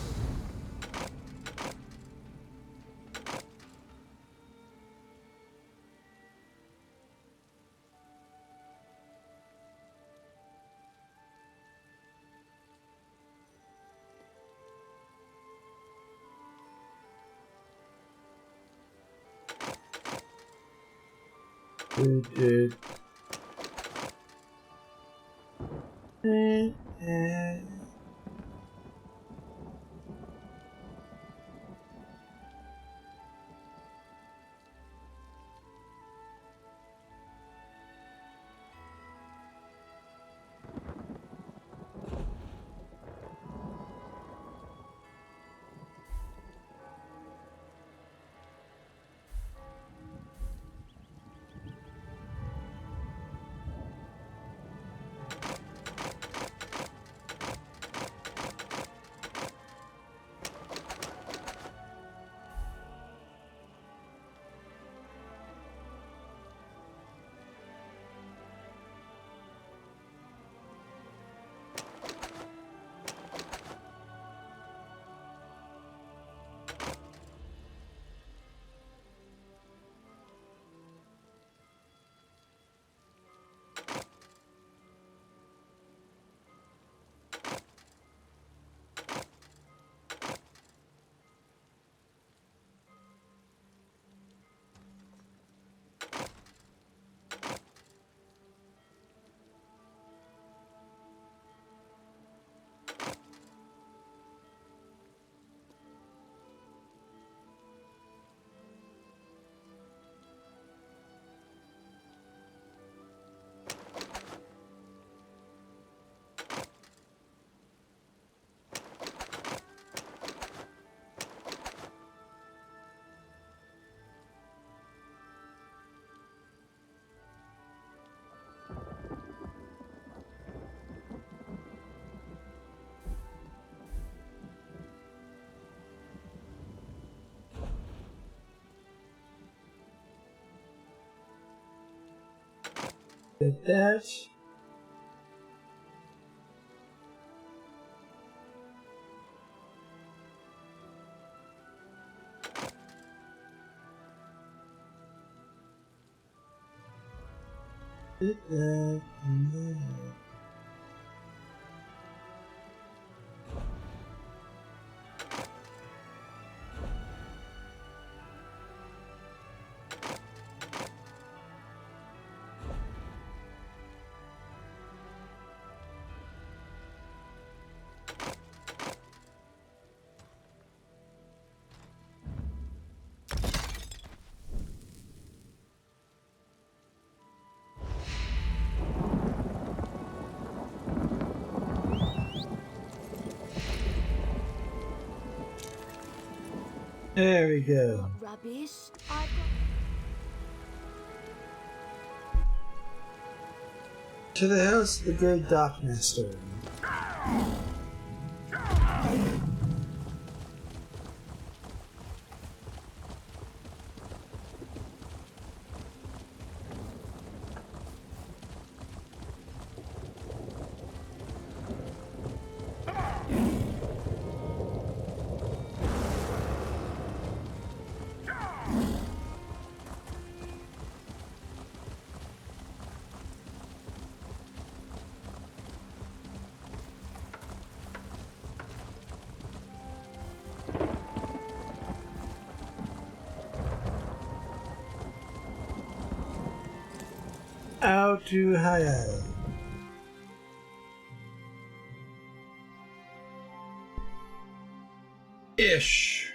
Dude. Like that. Did that and that. There we go. Rubbish. To the house of the good Dockmaster. Out to high. Ish.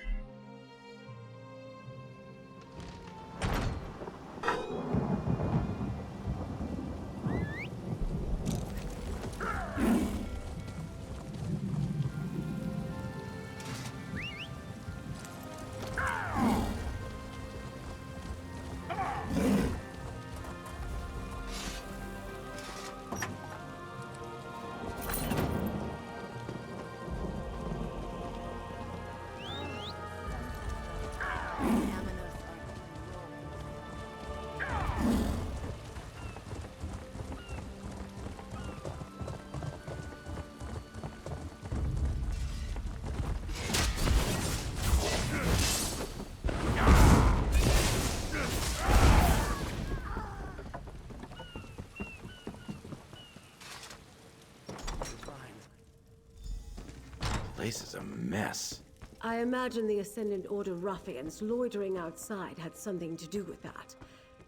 Place is a mess. I imagine the Ascendant Order ruffians loitering outside had something to do with that.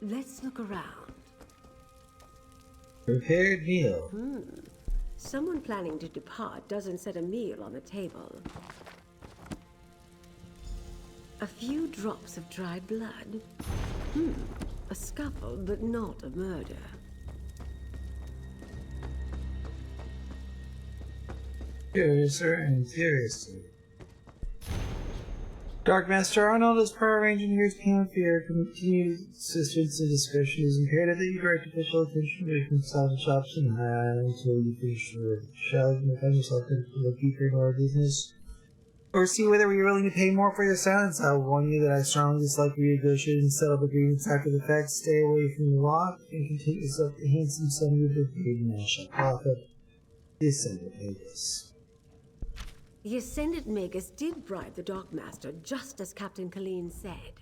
Let's look around. Prepared meal. Someone planning to depart doesn't set a meal on the table. A few drops of dried blood. A scuffle, but not a murder. Curiouser and curiously. Dark Master Arnold, as per our engineers came for your continued assistance and discretion, it is imperative that you direct official attention away from salvage shops and high until you finish the work. Shall you find yourself in the keeper in our business? Or see whether we are willing to pay more for your silence. I will warn you that I strongly dislike renegotiating and settled agreements after the fact. Stay away from the law and content yourself to the handsome sum you have been paid, and I shall profit. The Ascendant Magus. The Ascendant Magus did bribe the Dark Master, just as Captain Colleen said.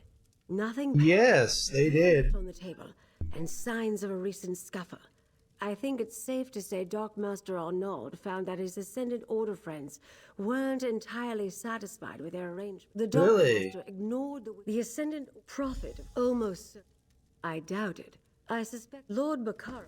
Nothing. Yes, they did. On the table, and signs of a recent scuffle. I think it's safe to say Dark Master Arnaud found that his Ascendant Order friends weren't entirely satisfied with their arrangement. The Dark Master ignored the Ascendant Prophet almost. I doubt it. I suspect Lord Baccara.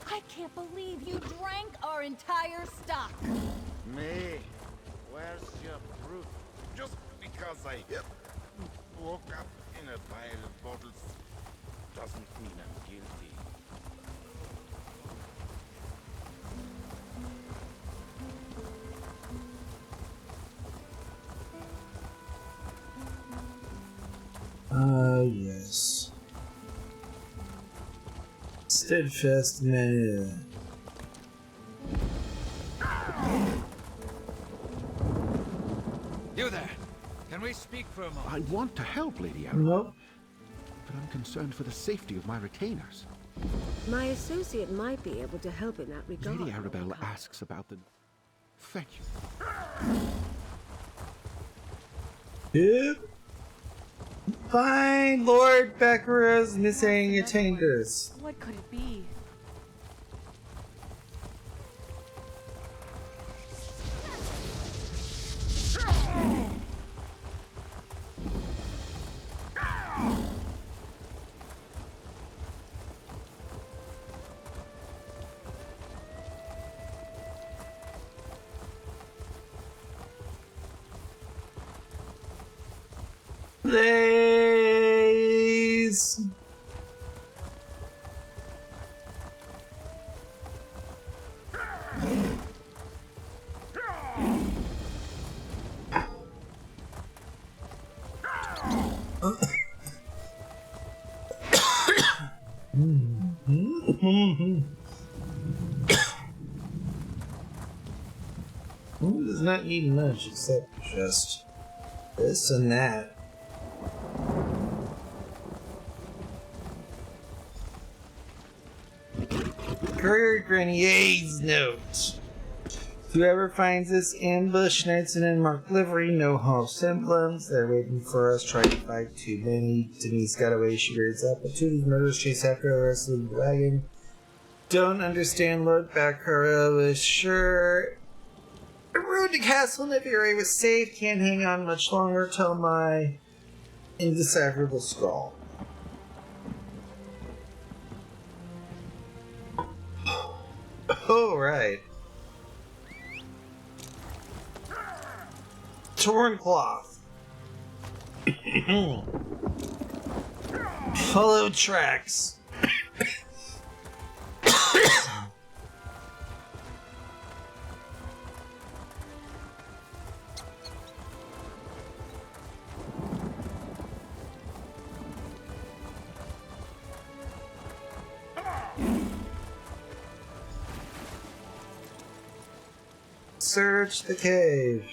I can't believe you drank our entire stock. Me? Where's your proof? Just because I woke up in a pile of bottles doesn't mean I'm guilty. Yes. Steadfast man. You there! Can we speak for a moment? I want to help, Lady Arabelle. Nope. But I'm concerned for the safety of my retainers. My associate might be able to help in that regard. Lady Arabelle asks about the... Thank you. Yep. Find Lord Baccarat's missing attainders. What could it be? Please. Who does not need much except just this and that? Courier Grenier's note. Whoever finds this ambush knights in unmarked livery, no host emblems. They're waiting for us, trying to fight too many. Denise got away, she rears up, but two of these murderers chase after the rest of the wagon. Don't understand Lord Baccarat was sure. The road to Castle Naviri was safe, can't hang on much longer till my indecipherable skull. Oh, right. Torn cloth. Follow tracks. Search the cave.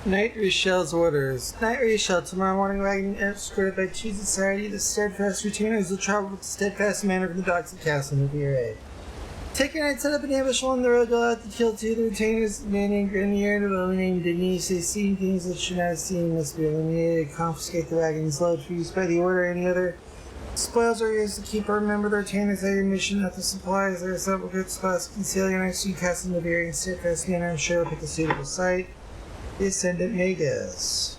Knight Richel's orders. Knight Richel, tomorrow morning wagon escorted by Chief Society, the steadfast retainers will travel with the steadfast manner from the docks of Castle Nubiere. Take your night, set up an ambush along the road, go out to kill two of the retainers, man named Grenier and a woman named Denise. They see things that should not have seen must be eliminated. Confiscate the wagons, load for use by the order. Any other spoils are used to keep or remember the retainers at your mission, not the supplies. There are several good spots. Conceal your next to Castle Nubiere in steadfast manner and sure pick a suitable site. The Ascendant Magus.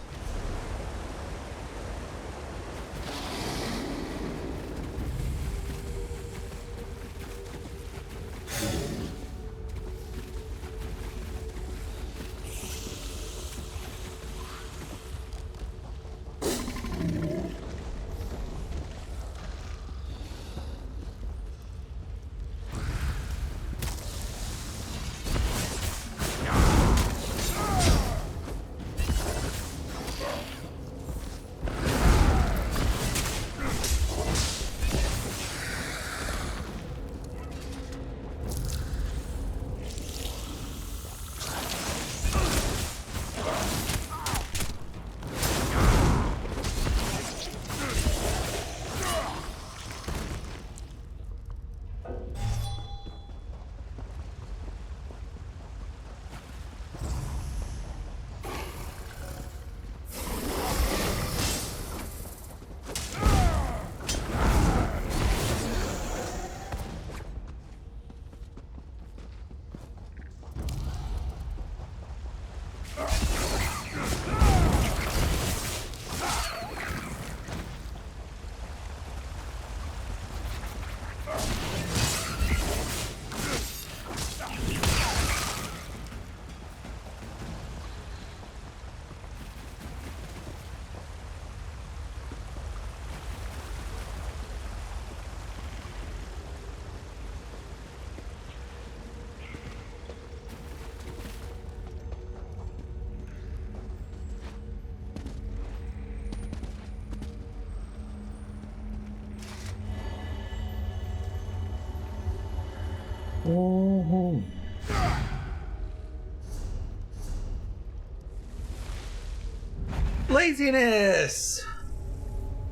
Laziness!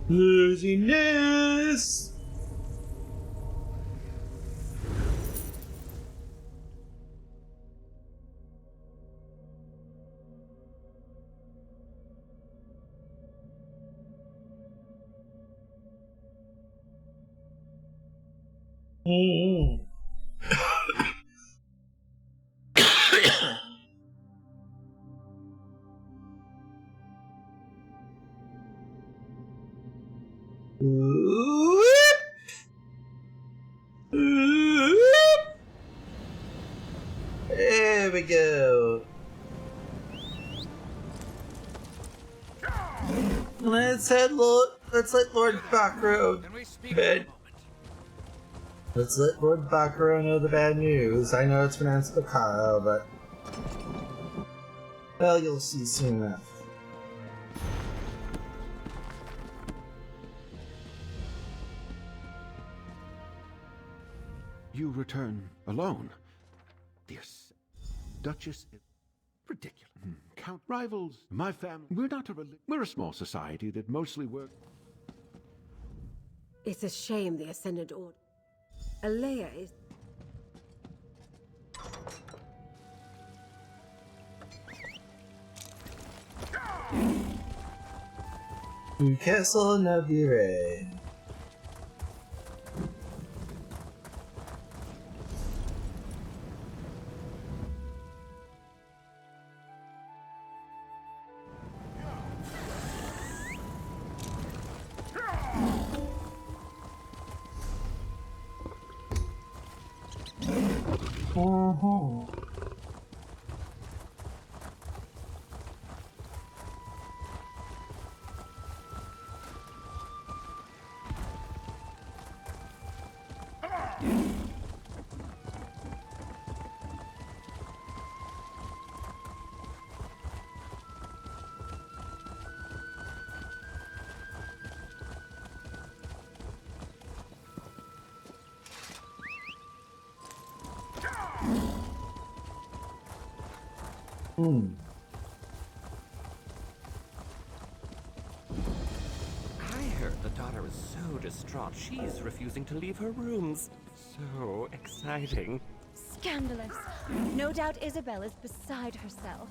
Laziness! There we go. Let's let Lord Bakro bed. Let's let Lord Bakro know the bad news. I know it's pronounced Bakaro, but well, you'll see soon enough. You return alone. Dear Duchess is ridiculous. Count rivals, my family. We're a small society that mostly work. It's a shame the Ascendant Order. Alea is... To Castle Nabire. I heard the daughter is so distraught she's refusing to leave her rooms. So exciting. Scandalous. No doubt Isabel is beside herself.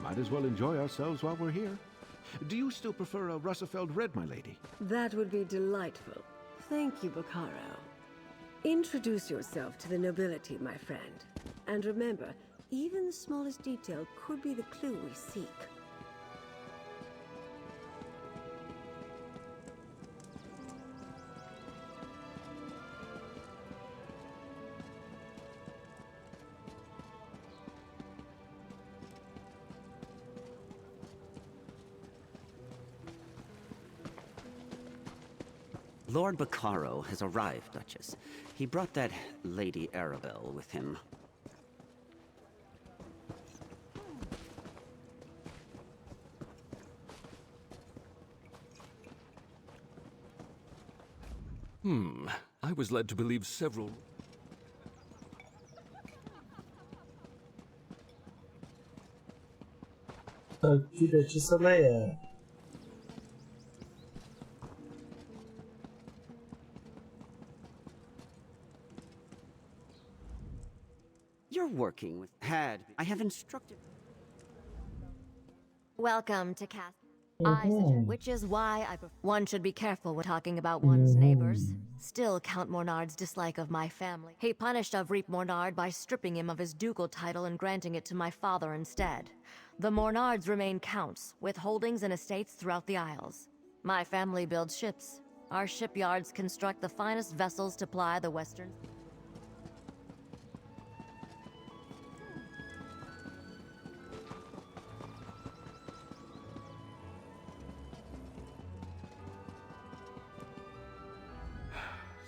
Might as well enjoy ourselves while we're here. Do you still prefer a Russafeld Red, my lady? That would be delightful. Thank you, Bacaro. Introduce yourself to the nobility, my friend. And remember, even the smallest detail could be the clue we seek. Lord Bacaro has arrived, Duchess. He brought that Lady Arabelle with him. I was led to believe several... Duchess Alea. You're working with I have instructed... Welcome to Castle. I suggest, which is why one should be careful when talking about one's neighbors. Still, Count Mornard's dislike of my family. He punished Avric Mornard by stripping him of his ducal title and granting it to my father instead. The Mornards remain counts, with holdings and estates throughout the Isles. My family builds ships. Our shipyards construct the finest vessels to ply the western...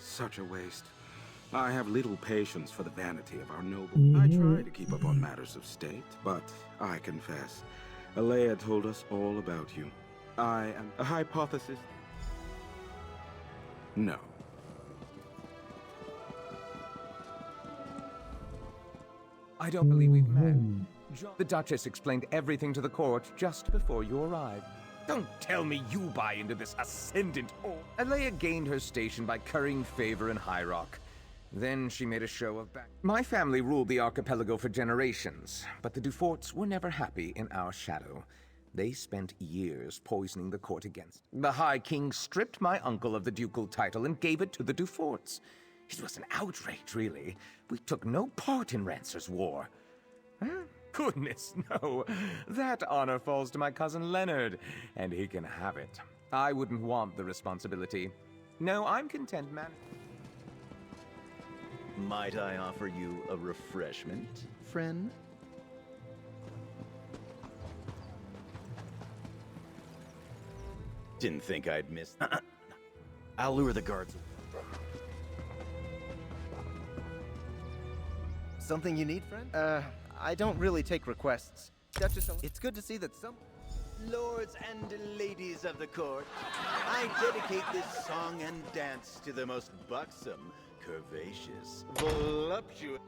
Such a waste. I have little patience for the vanity of our noble. I try to keep up on matters of state, but I confess, Alea told us all about you. I am a hypothesis. No. I don't believe we've met. The Duchess explained everything to the court just before you arrived. Don't tell me you buy into this ascendant or... Alea gained her station by currying favor in High Rock. Then she made a show of back... My family ruled the archipelago for generations, but the Duforts were never happy in our shadow. They spent years poisoning the court against... The High King stripped my uncle of the ducal title and gave it to the Duforts. It was an outrage, really. We took no part in Rancer's war. Huh? Goodness, no. That honor falls to my cousin Leonard, and he can have it. I wouldn't want the responsibility. No, I'm content, man. Might I offer you a refreshment, friend? Didn't think I'd miss... I'll lure the guards. Something you need, friend? I don't really take requests. Duchess, it's good to see that some... Lords and ladies of the court, I dedicate this song and dance to the most buxom, curvaceous, voluptuous...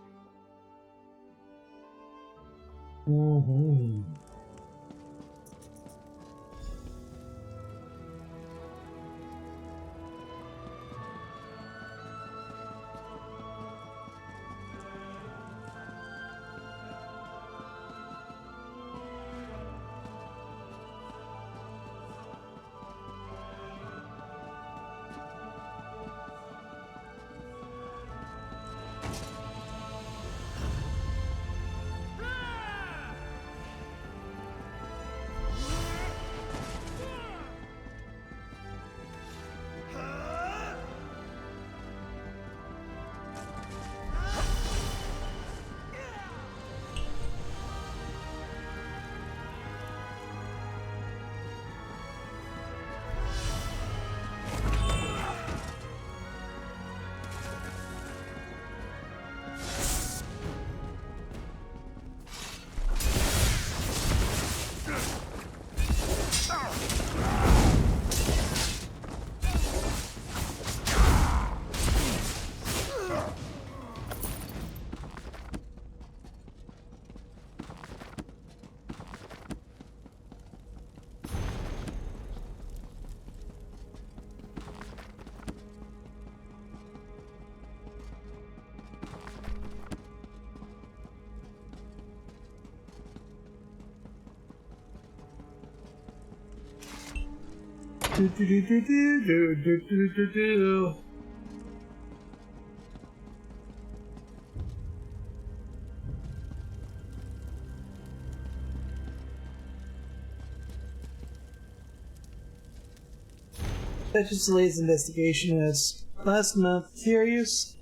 That just delays investigation as last month. Curious?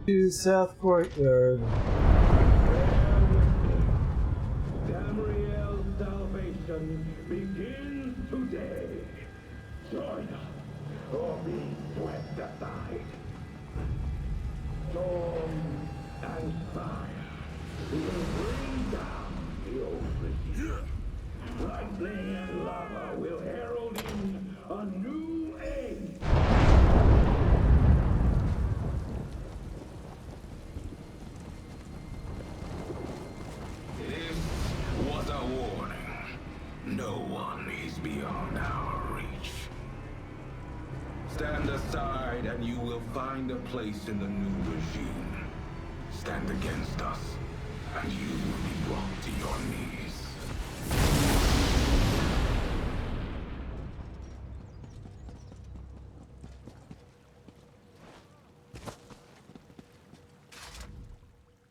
To South Courtyard. Tamriel's salvation begins today. Join us, or be swept aside. Storm and fire will bring down the old regime. Lightning and lava will herald in a new age. Was a warning. No one is beyond our reach. Stand aside and you will find a place in the new regime. Stand against us and you will be brought to your knees.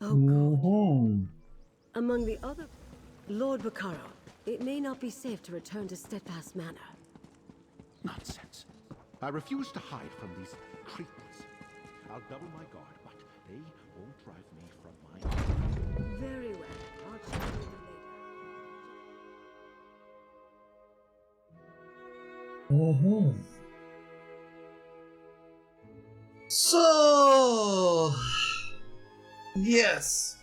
Oh, God. Among the other... Lord Bacaro, it may not be safe to return to Steadfast Manor. Nonsense. I refuse to hide from these creepers. I'll double my guard, but they won't drive me from my... Very well. I'll check with you later. So... Yes.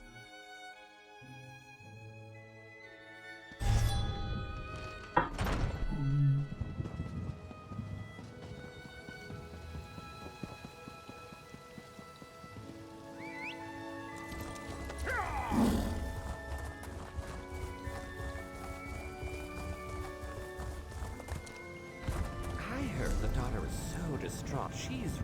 I heard the daughter is so distraught. She's...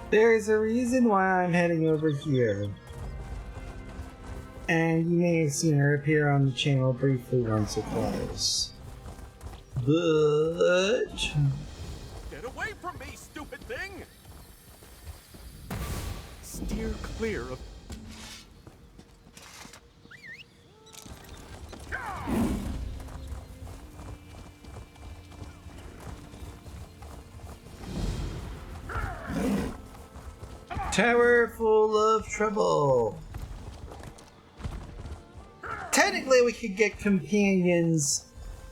There's a reason why I'm heading over here. And you may have seen her appear on the channel briefly once or twice. But... Get away from me, stupid thing! Steer clear of... Tower full of trouble. Technically, we could get companions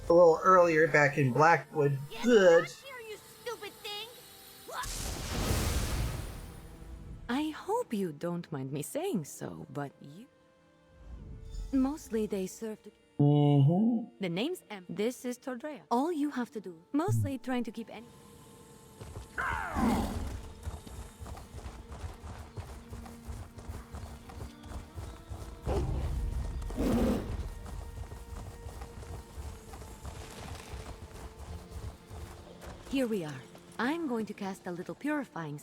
a little earlier back in Blackwood, but... I hope you don't mind me saying so, but you... Mostly they serve to... The name's M. This is Tordrea. All you have to do, mostly trying to keep any... Here we are. I'm going to cast a little purifying.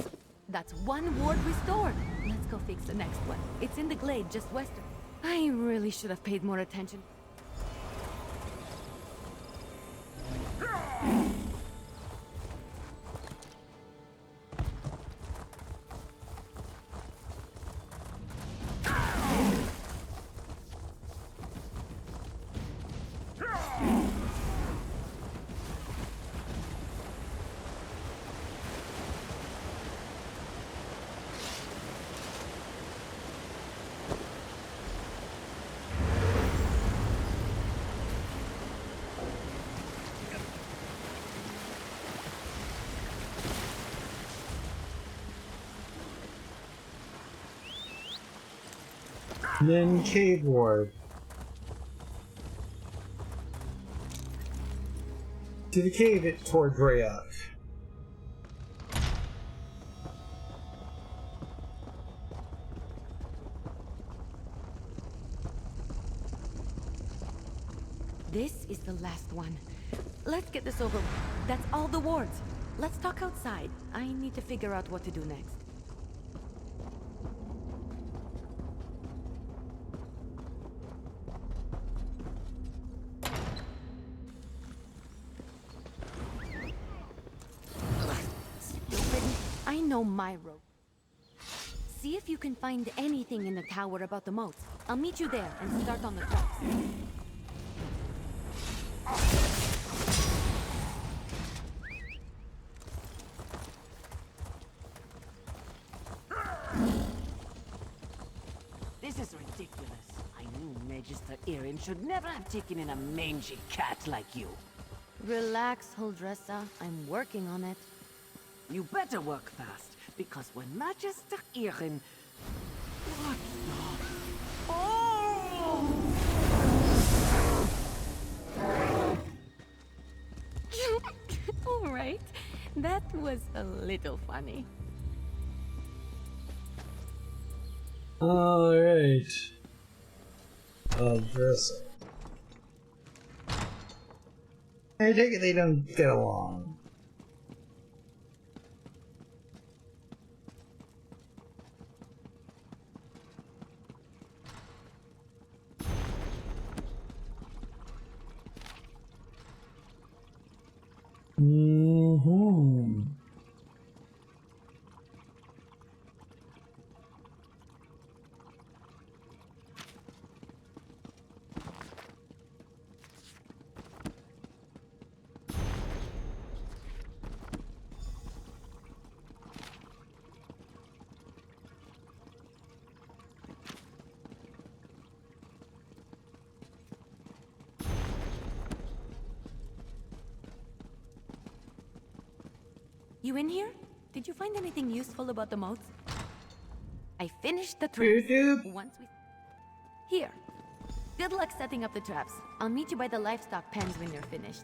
That's one ward restored. Let's go fix the next one. It's in the glade just west of... I really should have paid more attention. Then Cave Ward. To the cave at Tordrea. This is the last one. Let's get this over. That's all the wards. Let's talk outside. I need to figure out what to do next. I know my road. See if you can find anything in the tower about the moats. I'll meet you there and start on the traps. This is ridiculous. I knew Magister Erin should never have taken in a mangy cat like you. Relax, Huldressa. I'm working on it. You better work fast, because when Magister Erin... What the... Oh! All right. That was a little funny. Alright. Huldressa. I take it they don't get along. You in here? Did you find anything useful about the moats? I finished the traps. Once we... Here. Good luck setting up the traps. I'll meet you by the livestock pens when you're finished.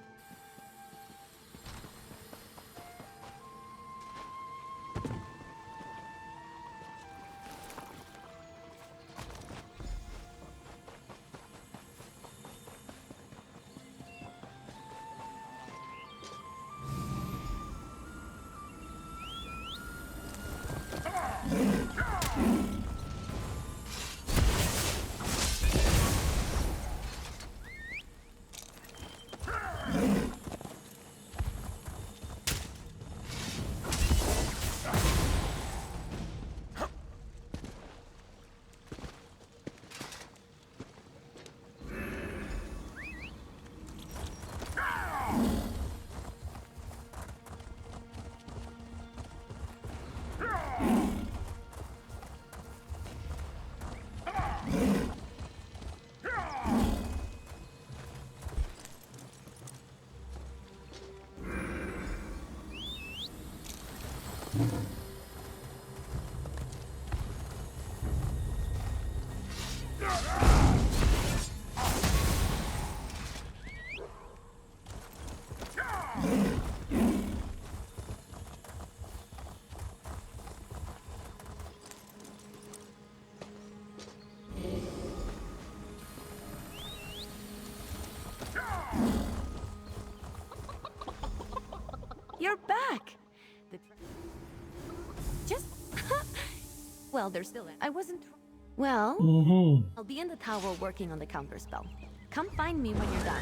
Well, there's still... I wasn't... Well, I'll be in the tower working on the counterspell. Come find me when you're done.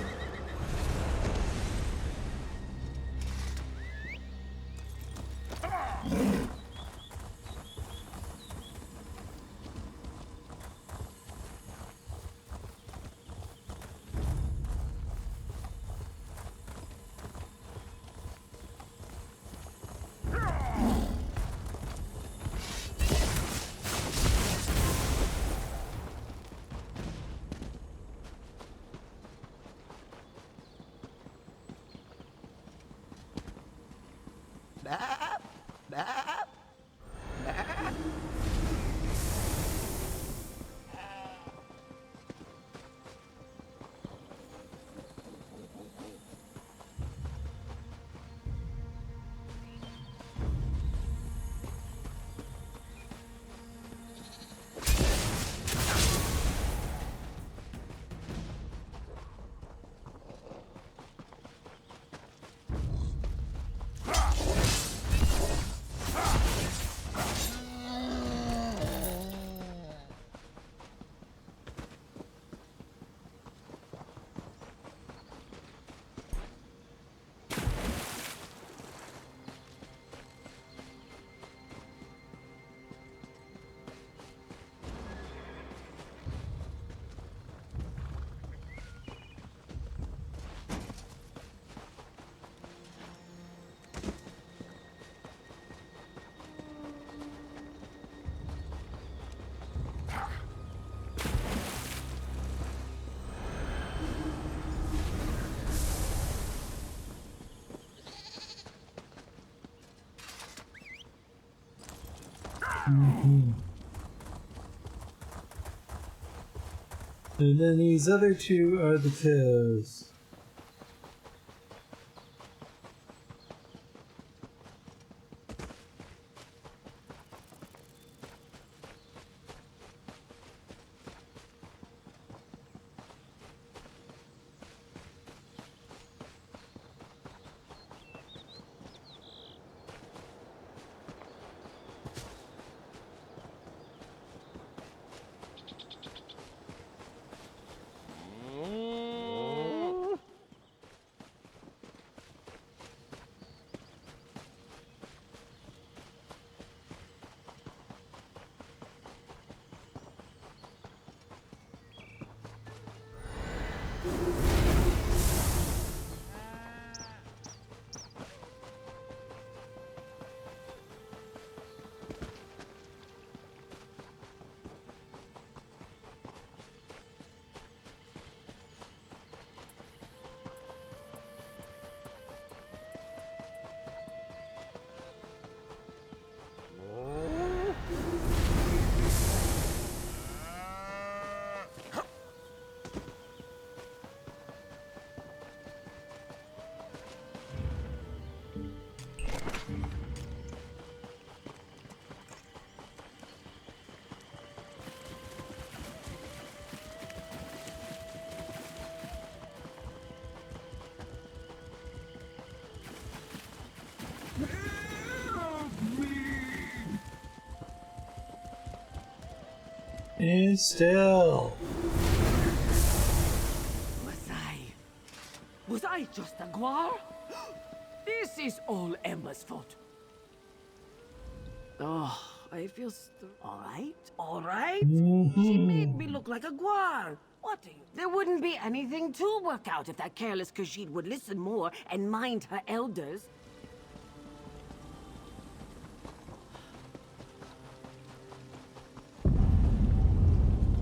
And then these other two are the toes. And still. Was I just a guar? This is all Emma's fault. Oh, I feel all right? She made me look like a guar. What do you... There wouldn't be anything to work out if that careless Khajiit would listen more and mind her elders.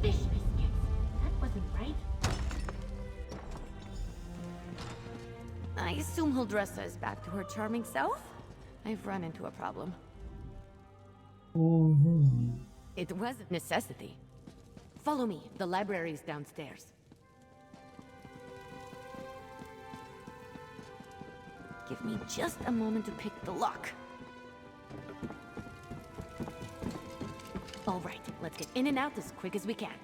Fish biscuits. That wasn't right. I assume Huldressa is back to her charming self? I've run into a problem. It was a necessity. Follow me. The library is downstairs. Give me just a moment to pick the lock. All right, let's get in and out as quick as we can.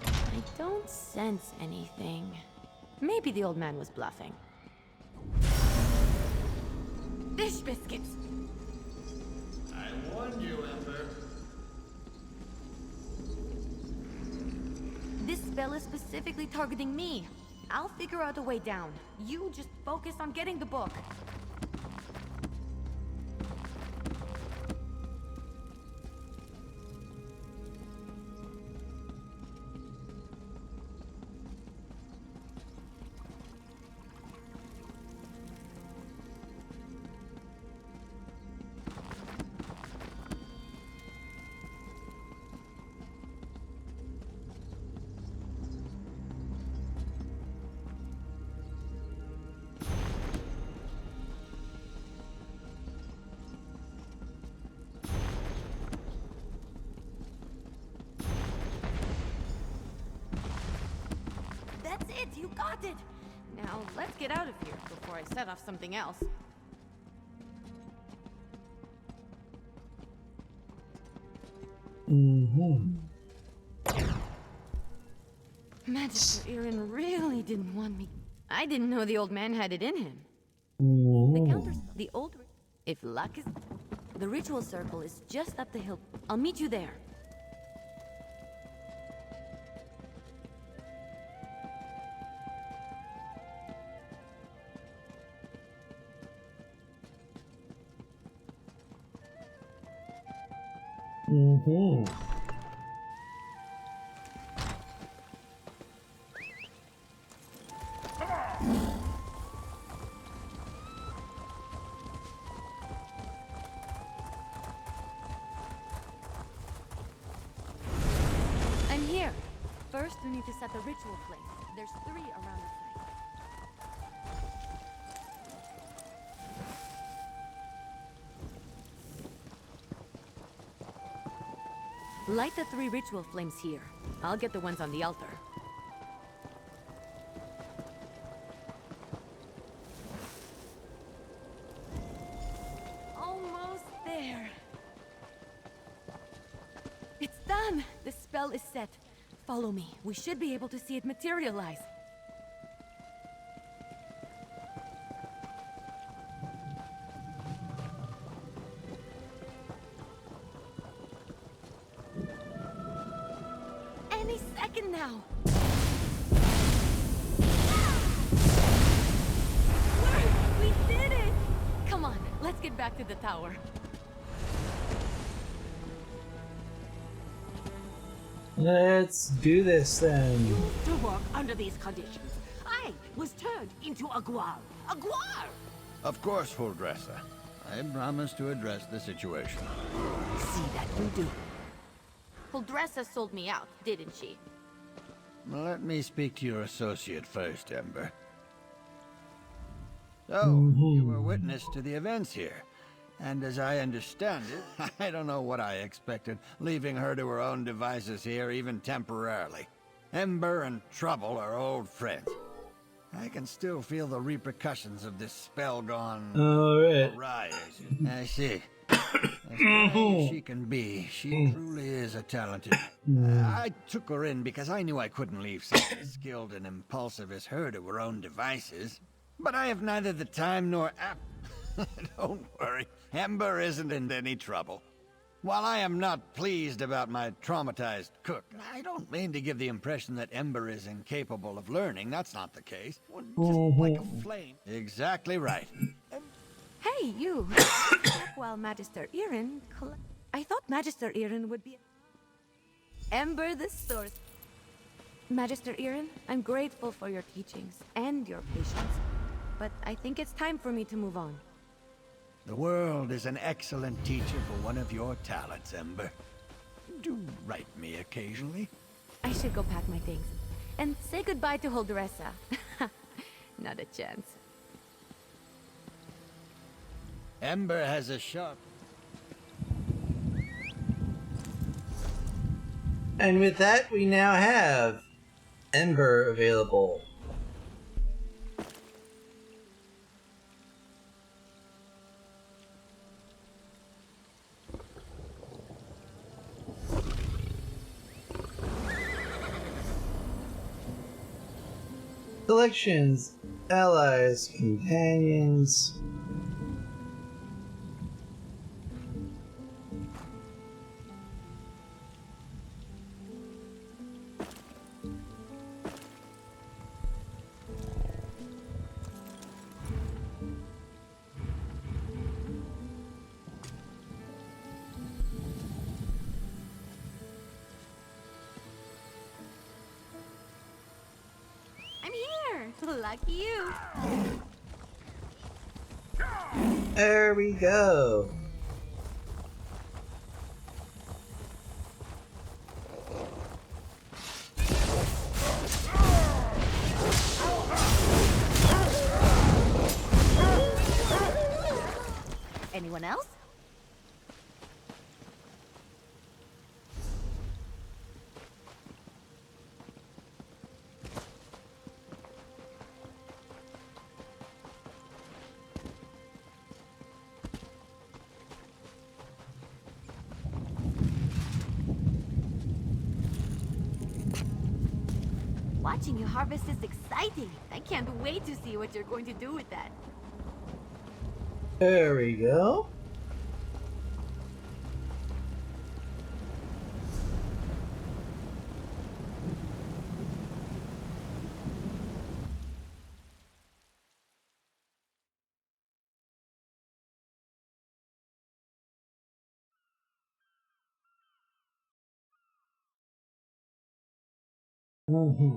I don't sense anything. Maybe the old man was bluffing. Fish biscuits. I warned you, Ember. This spell is specifically targeting me. I'll figure out a way down. You just focus on getting the book. That's it, you got it! Now, let's get out of here before I set off something else. Magister Irin really didn't want me. I didn't know the old man had it in him. The counter... The old... If luck is... The ritual circle is just up the hill. I'll meet you there. I'm here. First, we need to set the ritual place. There's 3 around the site. Light the 3 ritual flames here. I'll get the ones on the altar. Almost there. It's done! The spell is set. Follow me. We should be able to see it materialize. Any second now. We did it! Come on, let's get back to the tower. Let's do this then. To work under these conditions, I was turned into a guar. A guar! Of course, full dresser. I promise to address the situation. See that you do. Fuldressa sold me out, didn't she? Let me speak to your associate first, Ember. So, you were witness to the events here. And as I understand it, I don't know what I expected, leaving her to her own devices here, even temporarily. Ember and Trouble are old friends. I can still feel the repercussions of this spell gone awry. I see. As brave as she can be, she truly is a talented. I took her in because I knew I couldn't leave someone as skilled and impulsive as her to her own devices. But I have neither the time nor Don't worry, Ember isn't in any trouble. While I am not pleased about my traumatized cook, I don't mean to give the impression that Ember is incapable of learning. That's not the case. Just like a flame. Exactly right. Hey, you! While Magister Irin I thought Magister Irin would be... Ember the source. Magister Irin, I'm grateful for your teachings and your patience. But I think it's time for me to move on. The world is an excellent teacher for one of your talents, Ember. Do write me occasionally. I should go pack my things. And say goodbye to Holdressa. Not a chance. Ember has a sharp... And with that, we now have Ember available. Selections, allies, companions. Lucky you. There we go. Anyone else? Watching you harvest is exciting. I can't wait to see what you're going to do with that. There we go. Mm-hmm.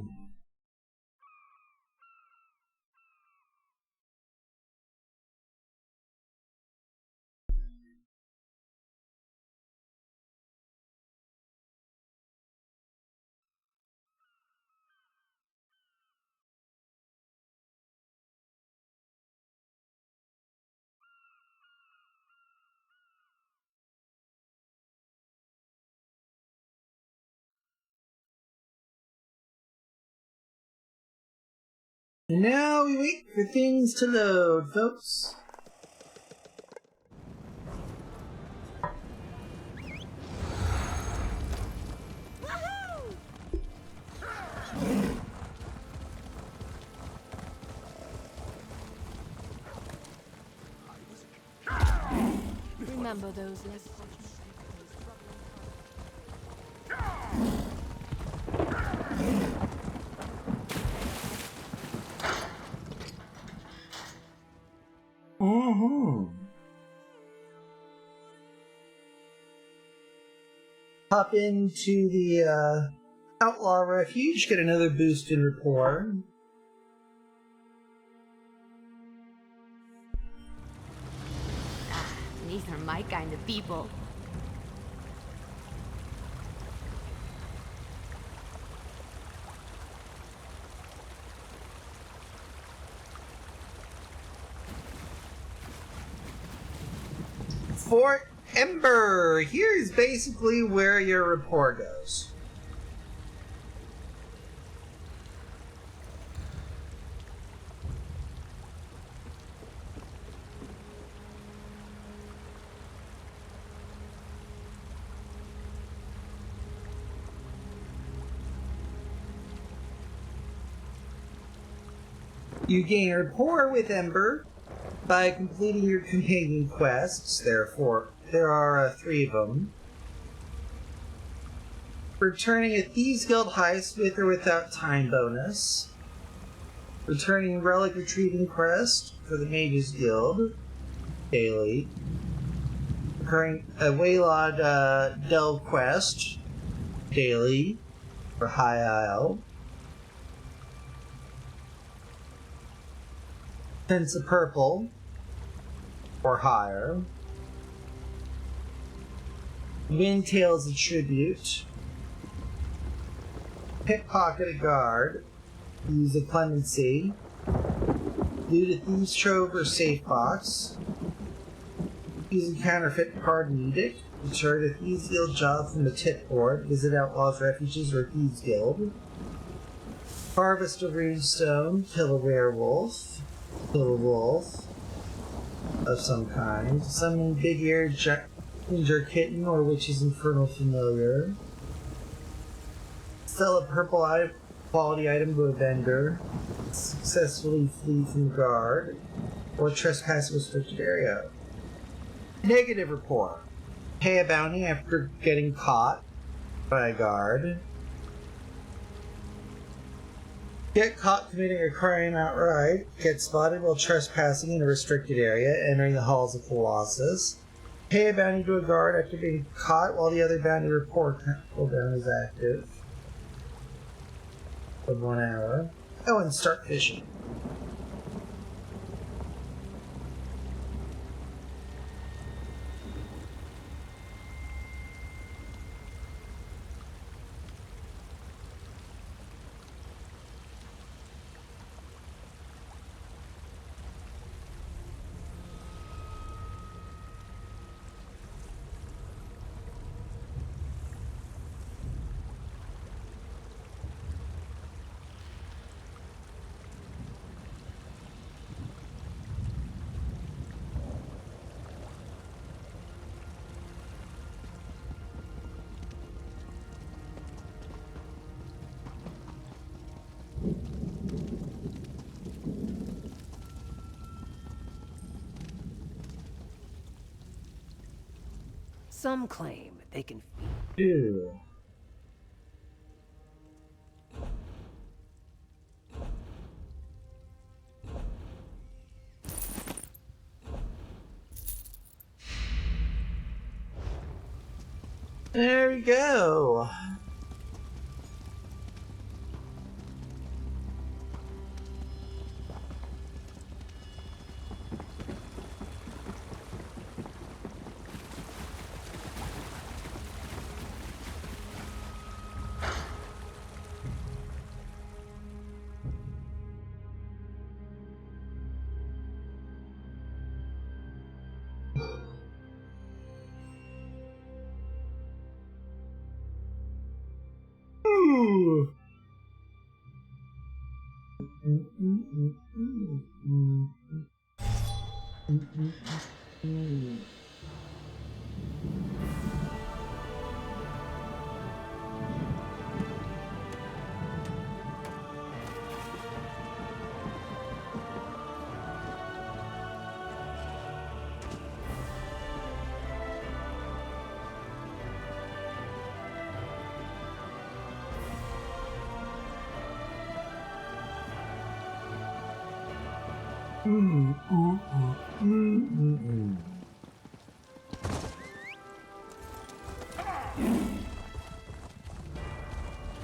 Now we wait for things to load, folks. Remember those lessons. Mm-hmm. Hop into the Outlaw Refuge, get another boost in rapport. These are my kind of people. Fort Ember! Here's basically where your rapport goes. You gain rapport with Ember by completing your companion quests. Therefore, there are 3 of them. Returning a Thieves Guild heist with or without time bonus. Returning relic retrieving quest for the Mages Guild daily. Recurring a Waylod delve quest daily for High Isle. Pence of Purple or higher. Windtails a tribute. Pickpocket a guard. Use a clemency. Loot a thieves trove or safe box. Use a counterfeit pardon edict. Return a Thieves Guild job from the tip board. Visit Outlaws Refuges or Thieves Guild. Harvest a runestone. Kill a werewolf. Kill a wolf of some kind. Summon big-eared ginger kitten or witch's infernal familiar. Sell a purple quality item to a vendor. Successfully flee from guard. Or trespass a restricted area. Negative rapport. Pay a bounty after getting caught by a guard. Get caught committing a crime outright. Get spotted while trespassing in a restricted area, entering the halls of Colossus. Pay a bounty to a guard after being caught while the other bounty report cooldown is active. For 1 hour. Oh, and start fishing. Some claim they can Ew. There we go. Ooh.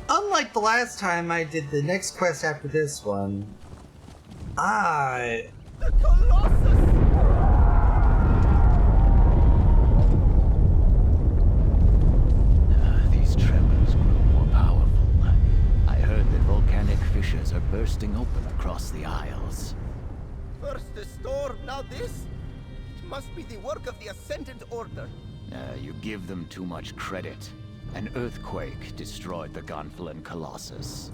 Unlike the last time I did the next quest after this one, These tremors grow more powerful. I heard that volcanic fissures are bursting open across the Isles. First the storm, now this? It must be the work of the Ascendant Order. You give them too much credit. An earthquake destroyed the Gonfalon Colossus.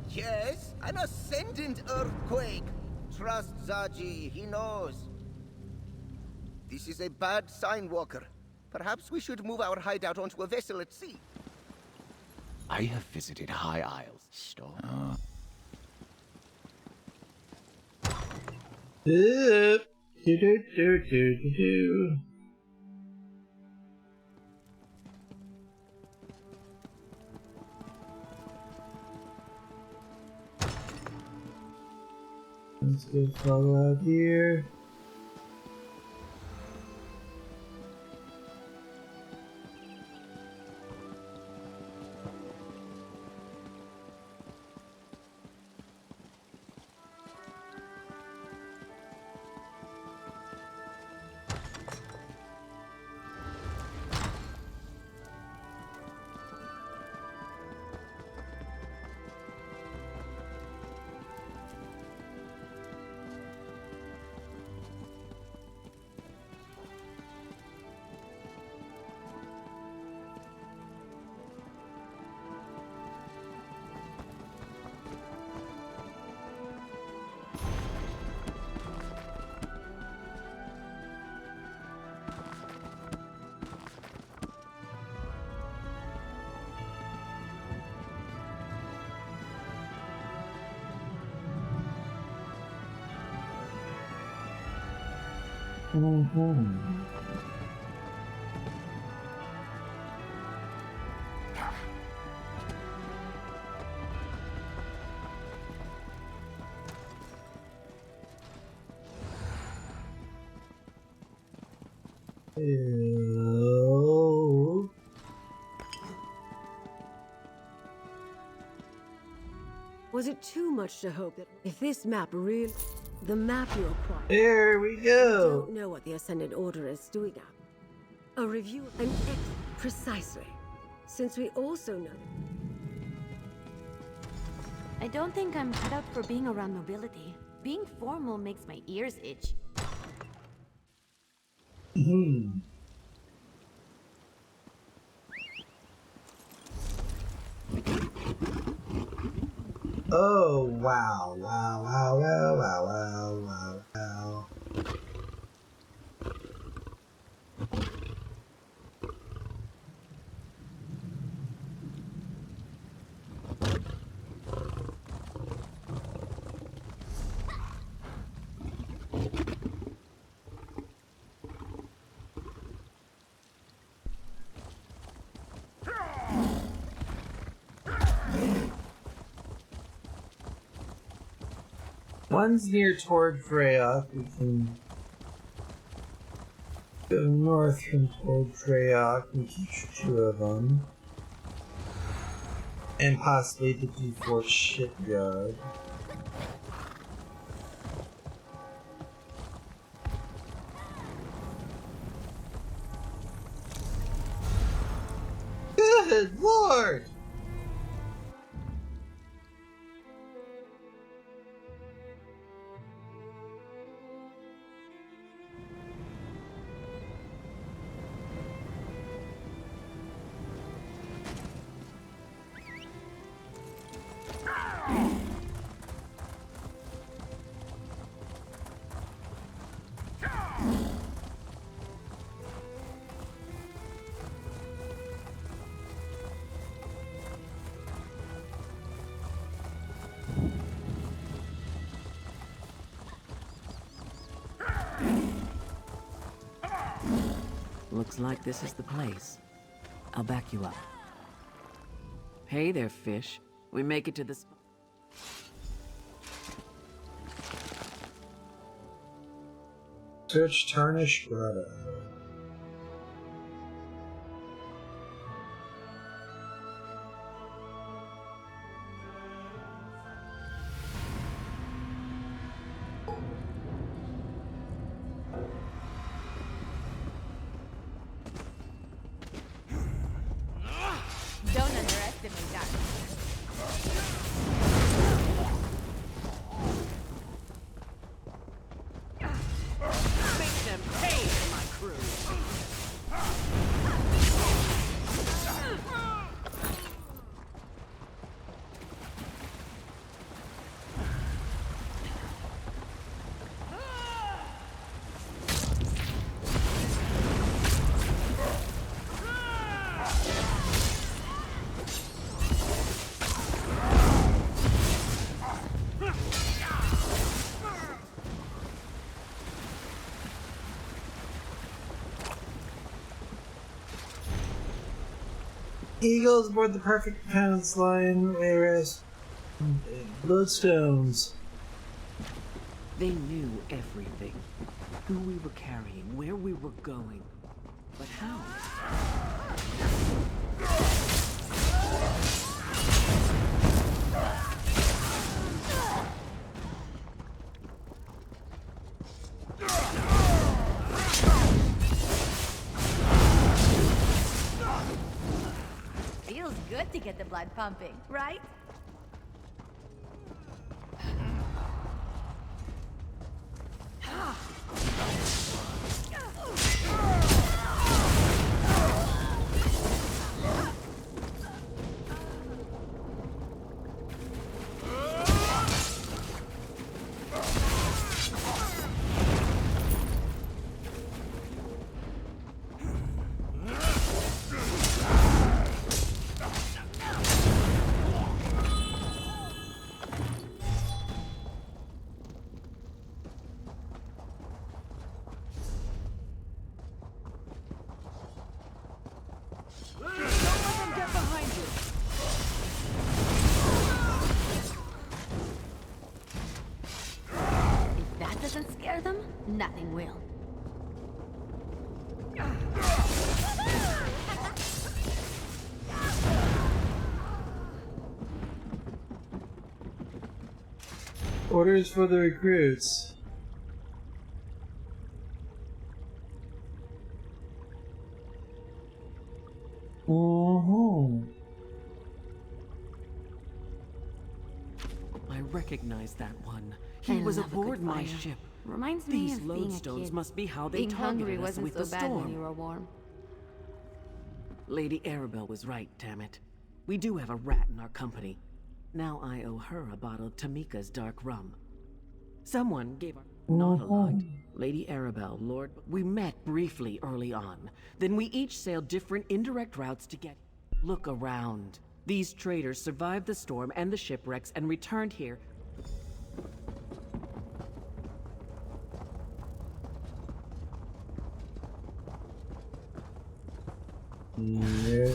Yes, an Ascendant Earthquake. Trust Zaji, he knows. This is a bad sign, Walker. Perhaps we should move our hideout onto a vessel at sea. I have visited High Isles. Stop. Let's go follow out here. Was it too much to hope that if this map really... The map you acquired... There we go. I don't know what the Ascendant Order is doing now. A review... Precisely. Since we also know... I don't think I'm cut out for being around nobility. Being formal makes my ears itch. Oh, wow, wow, wow, wow, wow, wow, wow, wow. One's near toward Freyok. We can go north from toward Freyok and keep 2 of them. And possibly the D4 shipyard. Good Lord! Looks like this is the place. I'll back you up. Hey there, fish. We make it to the spot. Search Tarnished Grotto. Don't underestimate that. Make them pay for my crew. Eagles aboard the perfect pounce line, whereas bloodstones. They knew everything. Who we were carrying, where we were going. But how? Feels good to get the blood pumping, right? Nothing will. Orders for the recruits. I recognize that one. I He was love a good aboard my fire. ship. Reminds me These of being a lodestones kid. must be how they Being hungry targeted us wasn't with so the bad storm. when you were warm. Lady Arabelle was right, damn it. We do have a rat in our company. Now I owe her a bottle of Tamika's dark rum. Someone gave her... Not a lot. Lady Arabelle, Lord... We met briefly early on. Then we each sailed different indirect routes to get... Look around. These traders survived the storm and the shipwrecks and returned here... Yeah.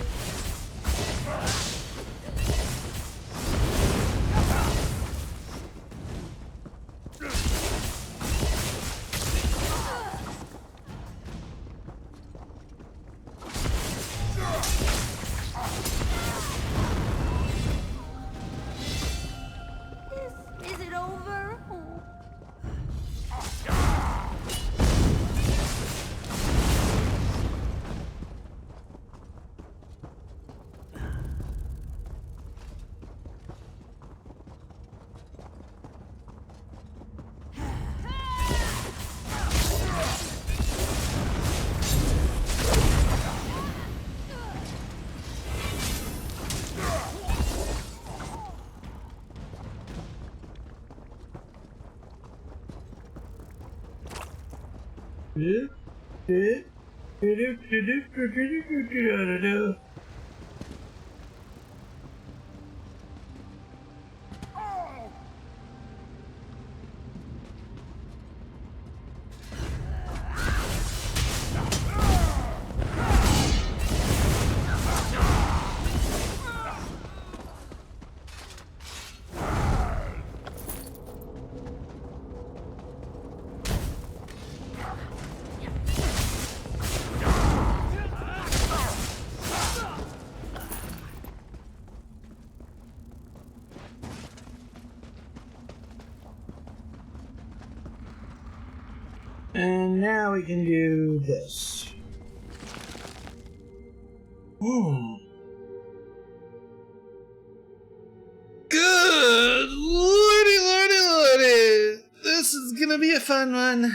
Is it over? And now we can do this. Good lordy, lordy, lordy! This is gonna be a fun one.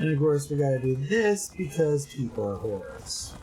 And of course we gotta do this because people are whores.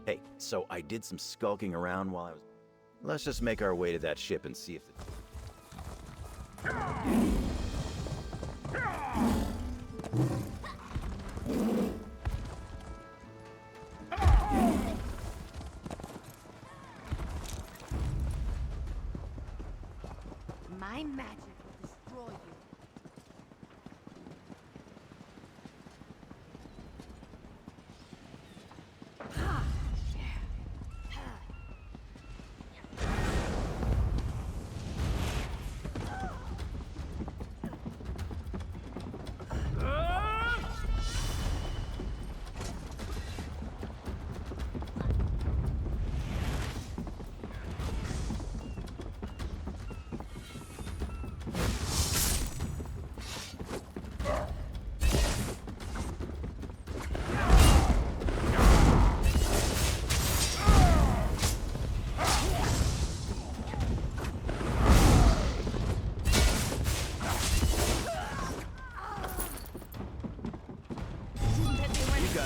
Hey, so I did some skulking around while I was... Let's just make our way to that ship and see if it...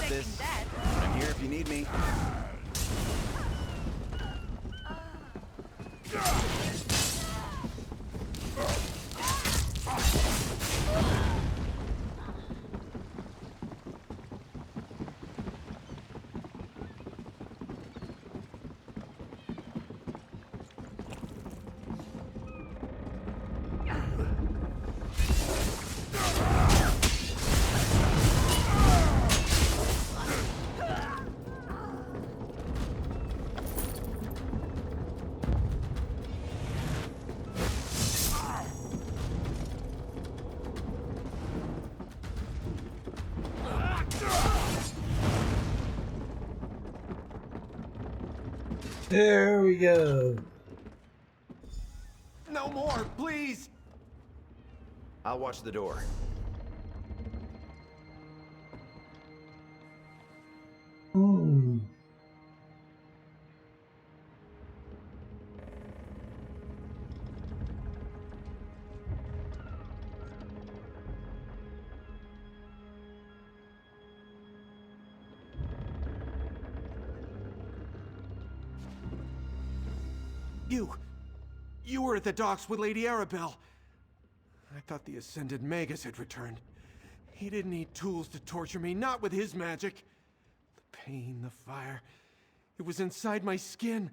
this. I'm here if you need me. There we go. No more, please! I'll watch the door. You were at the docks with Lady Arabelle. I thought the Ascended Magus had returned. He didn't need tools to torture me, not with his magic. The pain, the fire, it was inside my skin.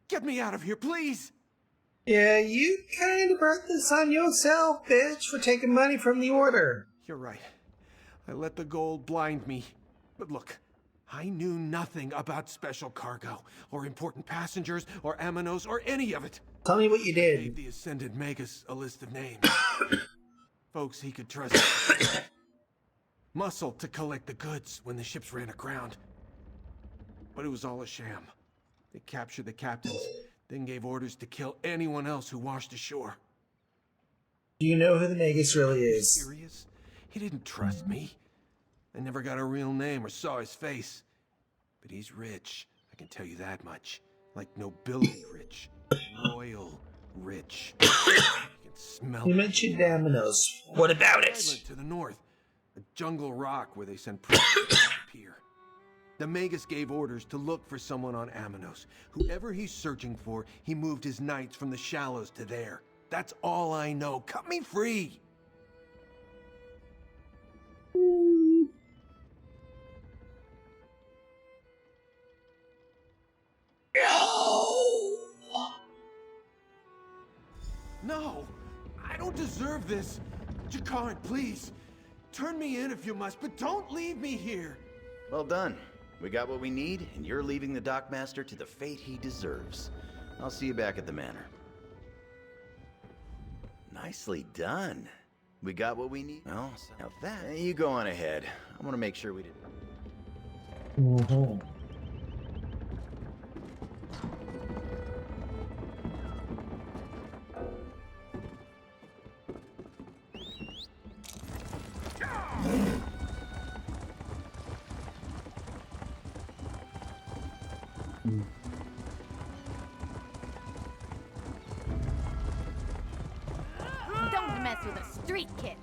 Get me out of here, please! Yeah, you kind of brought this on yourself, bitch, for taking money from the Order. You're right. I let the gold blind me. But look, I knew nothing about special cargo, or important passengers, or Aminos, or any of it. Tell me what you did. I gave the Ascended Magus a list of names. Folks he could trust. Muscle to collect the goods when the ships ran aground. But it was all a sham. They captured the captains, then gave orders to kill anyone else who washed ashore. Do you know who the Magus really is? Serious? He didn't trust me. I never got a real name or saw his face. But he's rich, I can tell you that much. Like nobility rich. Royal rich. You can smell You it. mentioned Aminos. What about it? Island to the north. A jungle rock where they sent prisoners to disappear. The Magus gave orders to look for someone on Aminos. Whoever he's searching for, he moved his knights from the shallows to there. That's all I know. Cut me free! No! I don't deserve this! Jakaran, please! Turn me in if you must, but don't leave me here! Well done. We got what we need, and you're leaving the Dockmaster to the fate he deserves. I'll see you back at the manor. Nicely done. We got what we need. Well, now that... You go on ahead. I want to make sure we did... Don't mess with a street kid.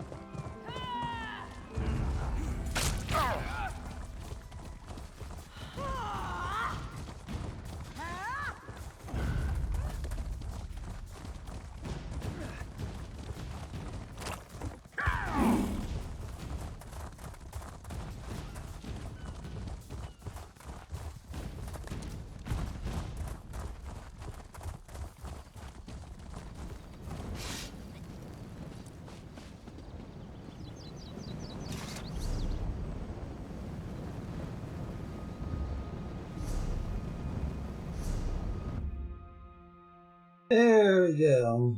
There we go.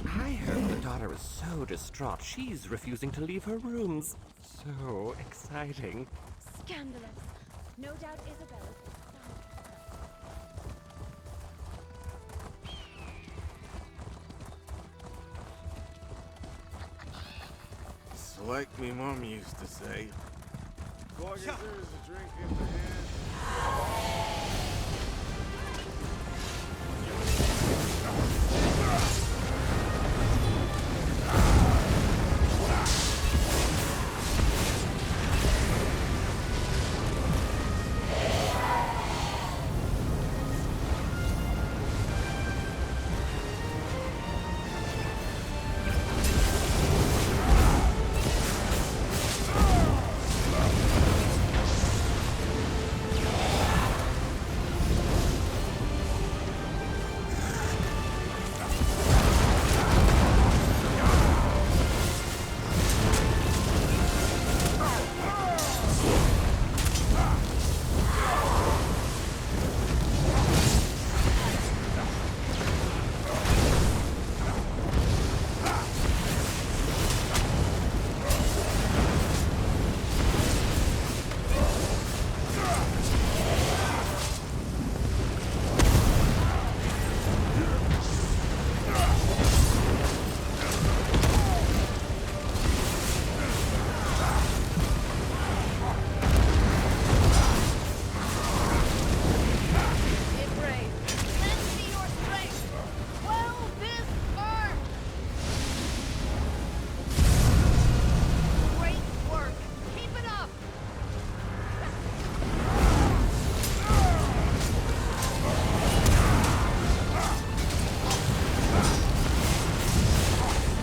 I heard the daughter is so distraught, she's refusing to leave her rooms. So exciting. Scandalous. No doubt Isabella. It's like me mom used to say.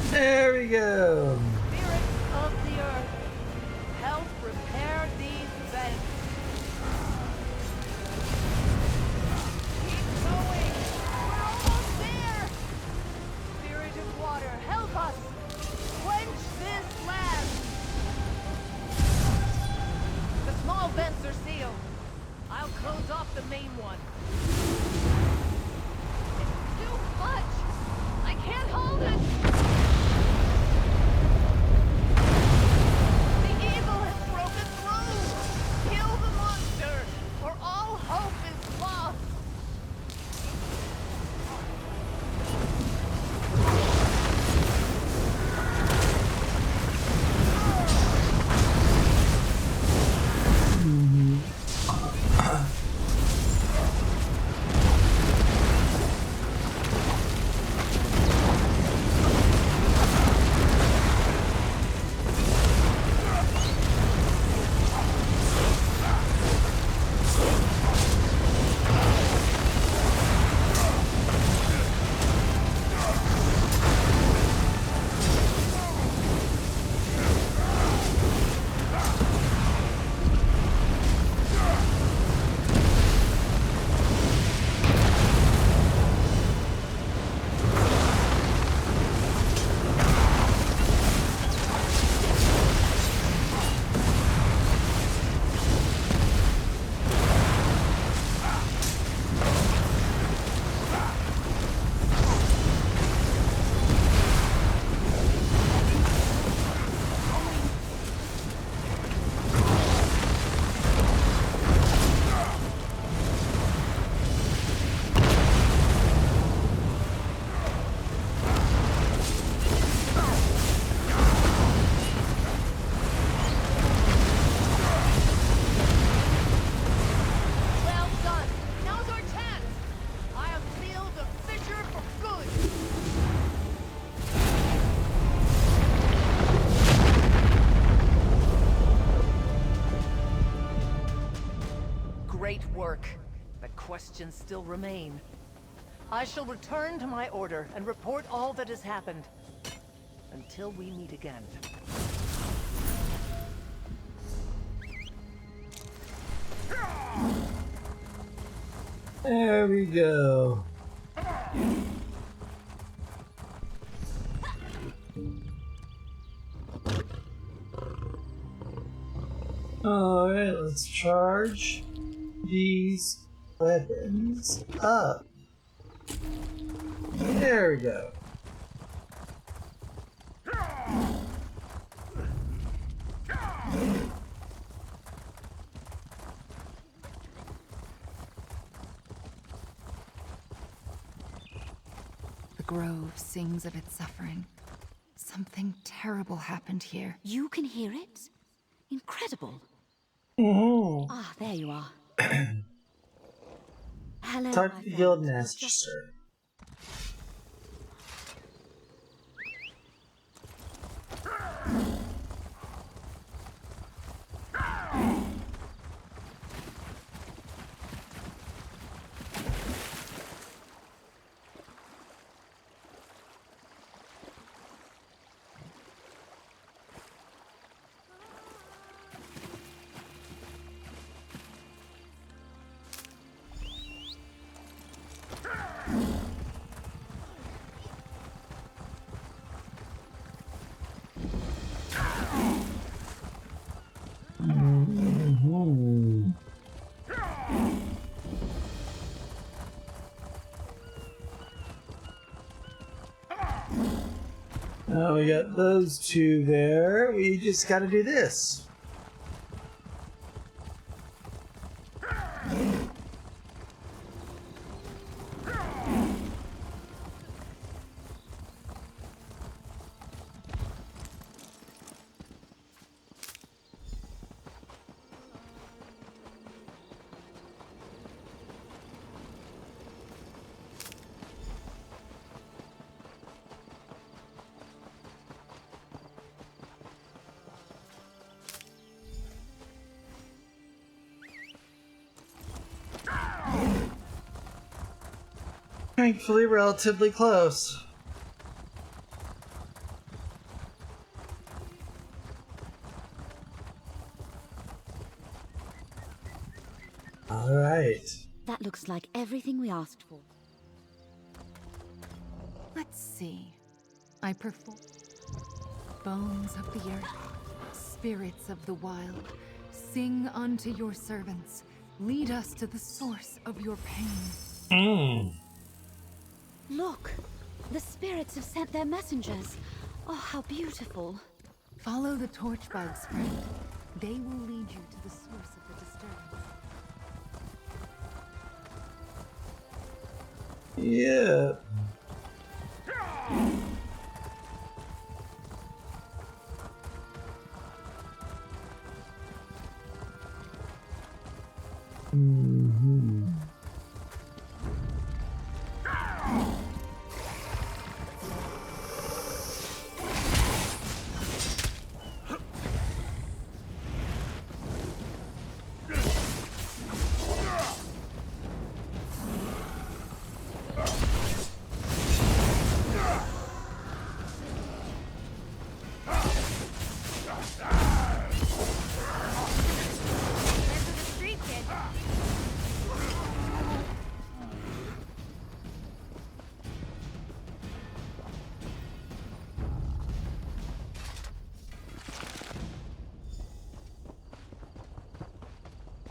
There we go. Spirit of the earth, help repair these vents. Keep going. We're almost there. Spirit of water, help us. Quench this land. The small vents are sealed. I'll close off the main one. It's too much. I can't hold it. Great work, but questions still remain. I shall return to my order and report all that has happened. Until we meet again. There we go. Alright, let's charge these weapons up. There we go. The grove sings of its suffering. Something terrible happened here. You can hear it? Incredible. Ah, there you are. Hello, Talk my to the friend. guild master. Now we got those two there. We just gotta do this. Thankfully, relatively close. All right. That looks like everything we asked for. Let's see. I perform bones of the earth, spirits of the wild. Sing unto your servants. Lead us to the source of your pain. Look, the spirits have sent their messengers. Oh, how beautiful. Follow the torch bugs, friend. They will lead you to the source of the disturbance. Yeah.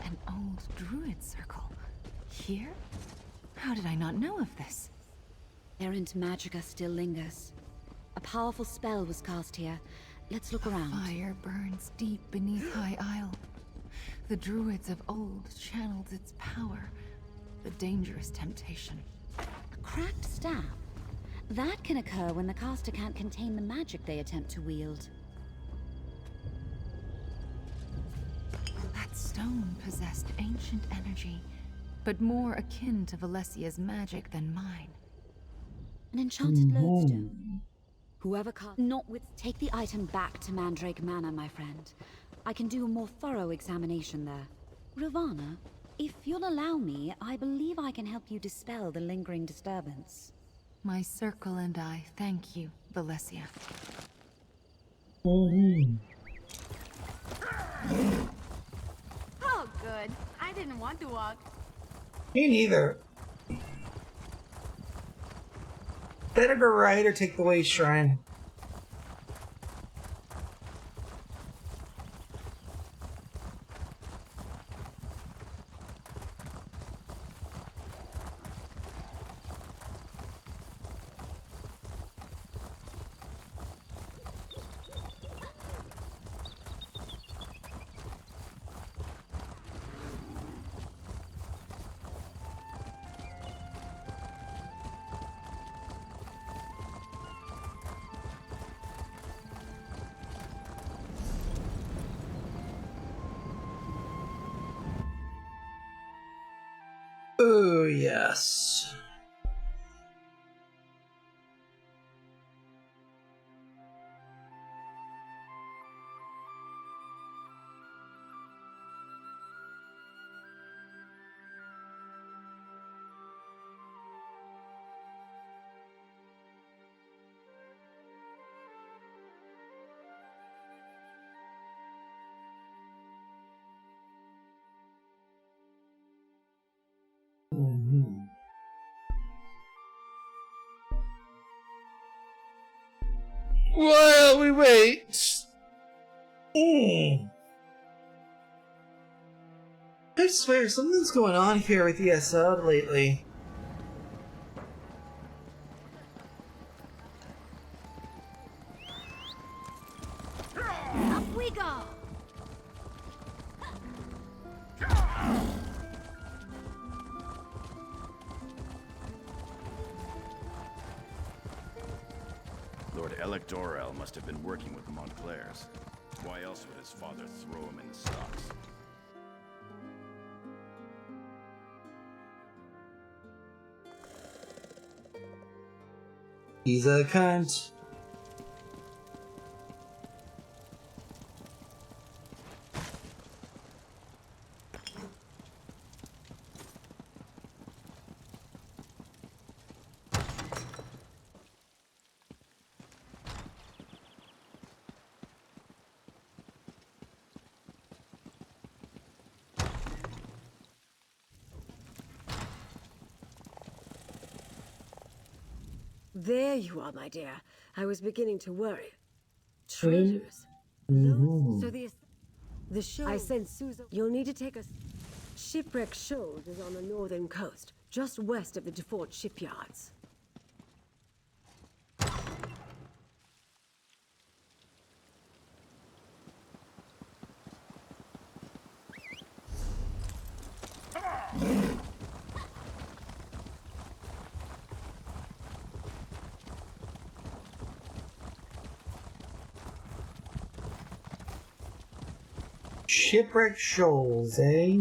An old druid circle. Here? How did I not know of this? Errant magica still lingers. A powerful spell was cast here. Let's look around. Fire burns deep beneath High Isle. The druids of old channeled its power. The dangerous temptation. A cracked staff? That can occur when the caster can't contain the magic they attempt to wield. That stone possessed ancient energy, but more akin to Valesia's magic than mine. An enchanted lodestone. Whoever cast take the item back to Mandrake Manor, my friend. I can do a more thorough examination there. Ravana, if you'll allow me, I believe I can help you dispel the lingering disturbance. My circle and I thank you, Valesia. Oh, good. I didn't want to walk. Me neither. Better go right or take the way shrine. Oh, yes. While we wait. I swear, something's going on here with ESO lately. Up we go! Lord Electorel must have been working with the Montclairs. Why else would his father throw him in the stocks? He's a cunt. There you are, my dear. I was beginning to worry. Traitors. So the show. I sent Susan. You'll need to take us. Shipwreck Shoals is on the northern coast, just west of the Defort shipyards. Shipwreck Shoals, eh?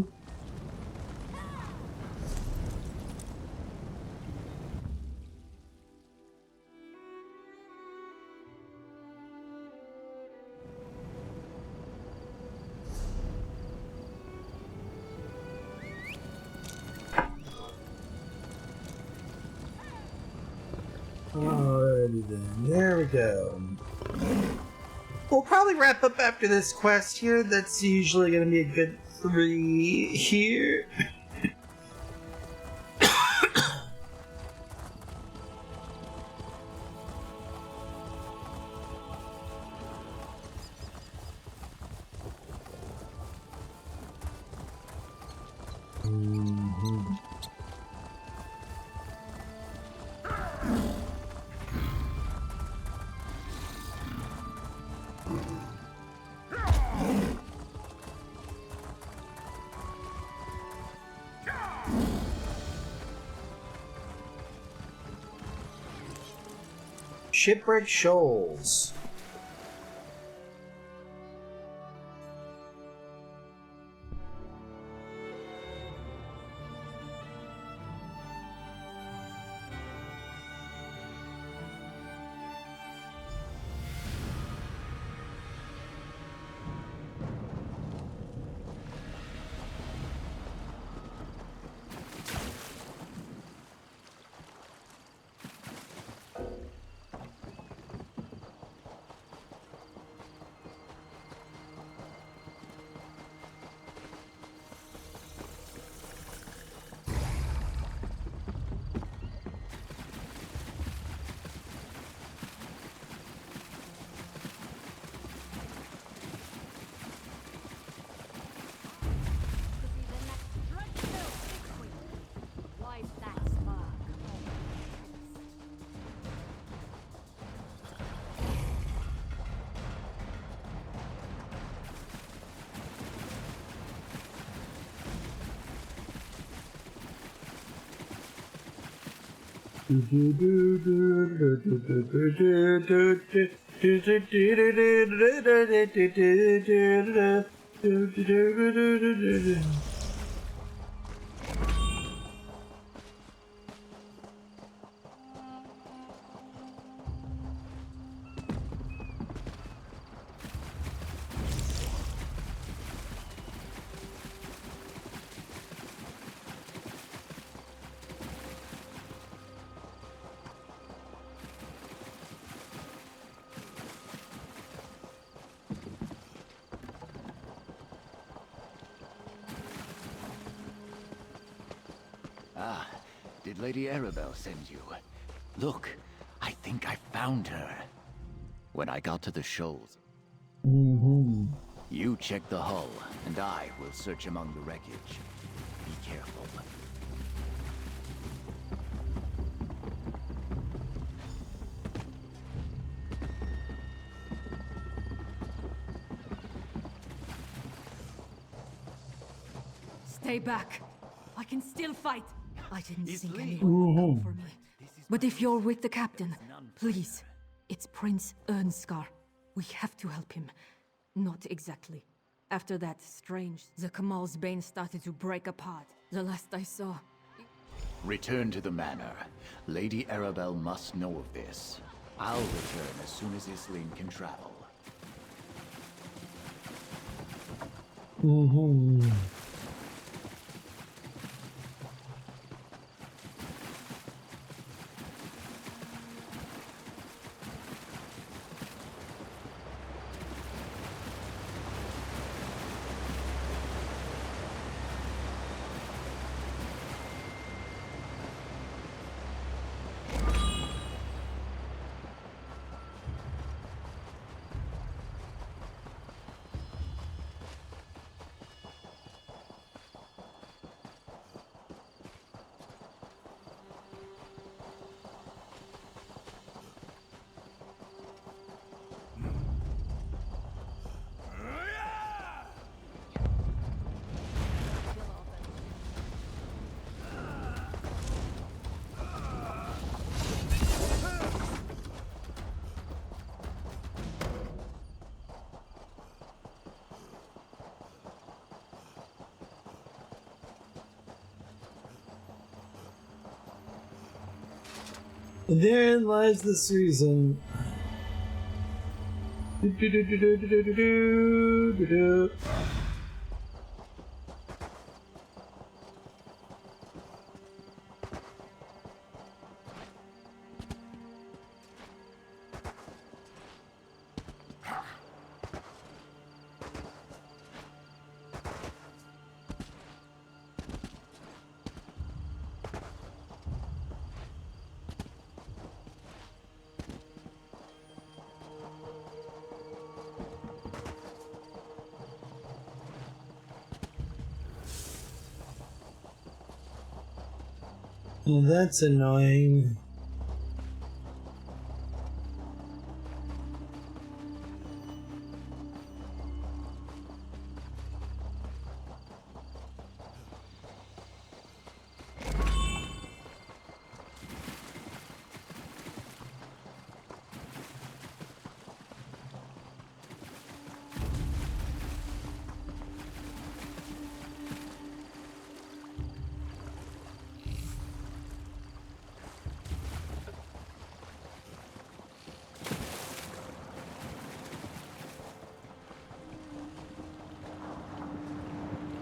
Alrighty then, there we go. We'll probably wrap up after this quest here. That's usually going to be a good 3 here. Shipwreck Shoals. Ah, did Lady Arabelle send you? Look, I think I found her. When I got to the shoals. You check the hull, and I will search among the wreckage. Be careful. Stay back. I can still fight. I didn't He's think leaving. anyone would come for me. But if you're with the captain, please. It's Prince Ernskar. We have to help him. Not exactly. After that strange, the Kamal's bane started to break apart. The last I saw. Return to the manor. Lady Arabelle must know of this. I'll return as soon as Islene can travel. Therein lies this reason. Well, that's annoying.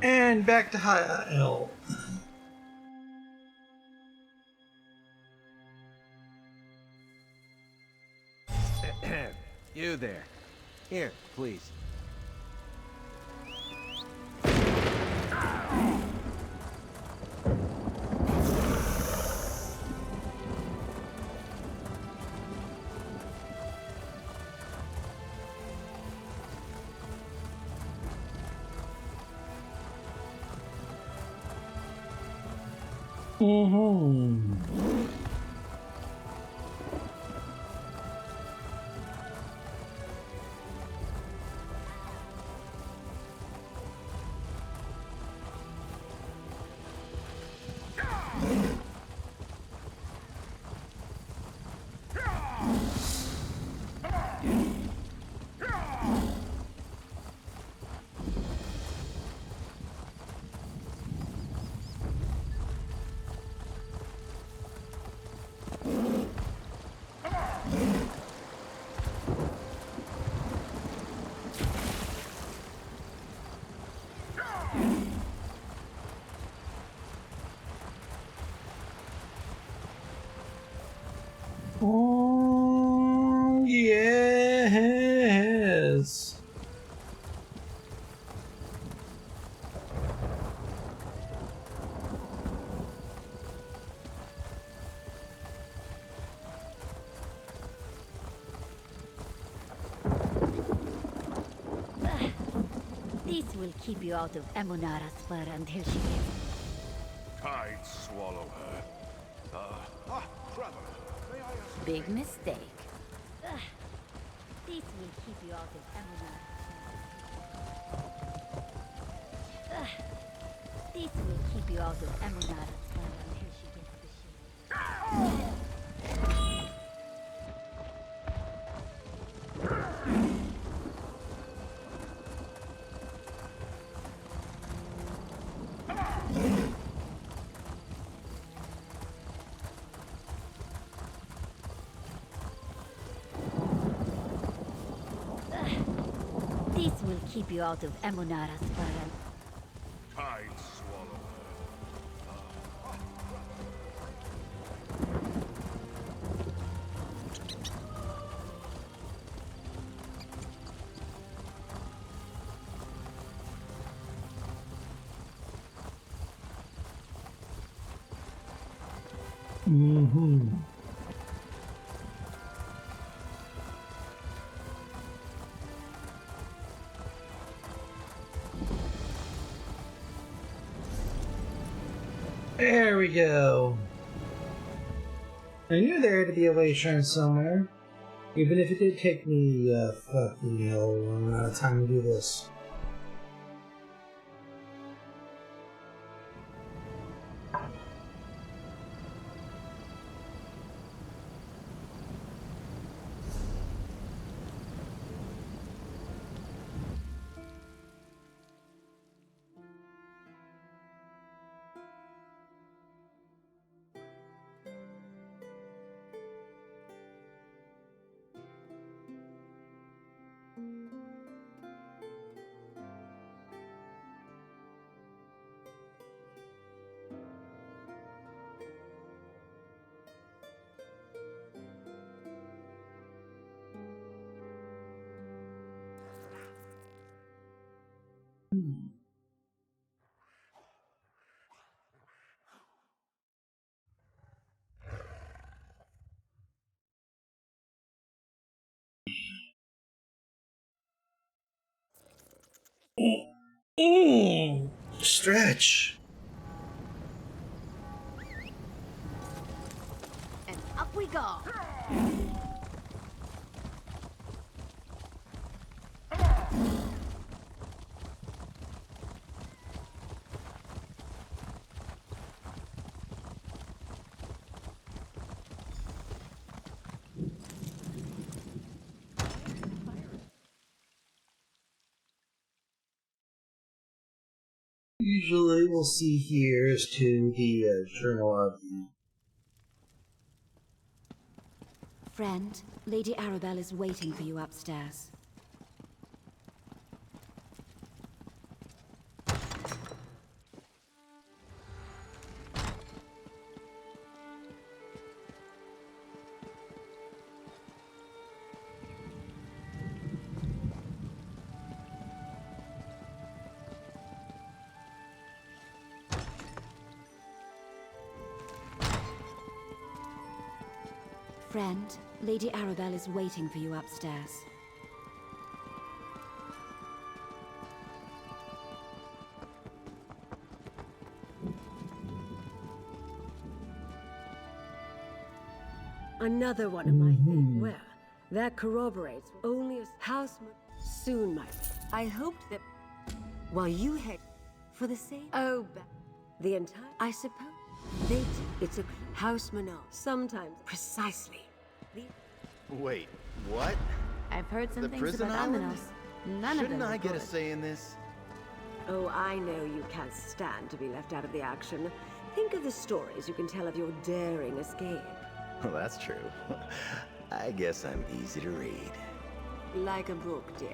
And back to High L. You there. Here, please. This will keep you out of Emunara's fur until she gets... I'd swallow her. Traveler, may I ask? Big mistake. This will keep you out of Emunara's fur. This will keep you out of Emunara's fur until she gets the shield. This will keep you out of Emunara's fire. I'd swallow Mm-hmm. There we go. I knew there had to be a way shrine somewhere. Even if it did take me fucking hell a long amount of time to do this. Stretch. And up we go. Usually we'll see here is to the journal of the... Friend, Lady Arabelle is waiting for you upstairs. Friend, Lady Arabelle is waiting for you upstairs. Another one of my things. Well, that corroborates only as houseman. Soon, my friend. I hoped that while you head for the same. Oh, the entire. I suppose they do. It's a houseman. Sometimes precisely. Wait, what? I've heard some The things prison about island? Aminos. None Shouldn't of them I are get a good. say in this? Oh, I know you can't stand to be left out of the action. Think of the stories you can tell of your daring escape. Well, that's true. I guess I'm easy to read. Like a book, dear.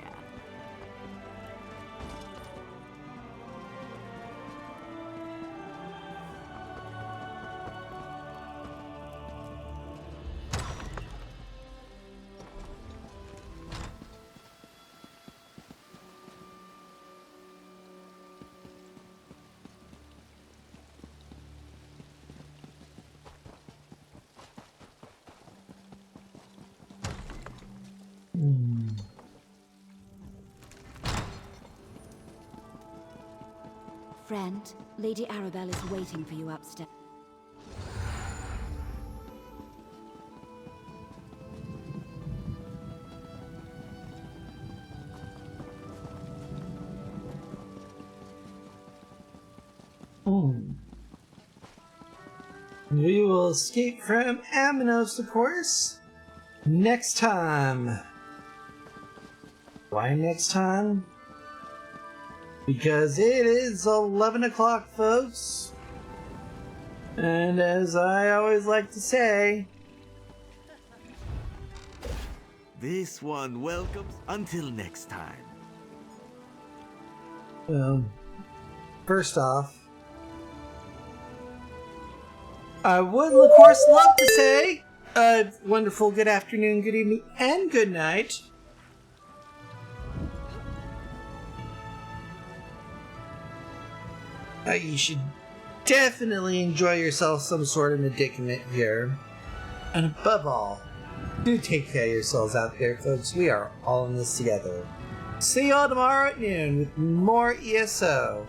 Friend, Lady Arabelle is waiting for you upstairs. We will escape from Aminos, of course, next time. Why next time? Because it is 11 o'clock, folks. And as I always like to say, this one welcomes until next time. Well, first off, I would, of course, love to say a wonderful good afternoon, good evening, and good night. You should definitely enjoy yourself some sort of medicament here. And above all, do take care of yourselves out there, folks. We are all in this together. See y'all tomorrow at noon with more ESO.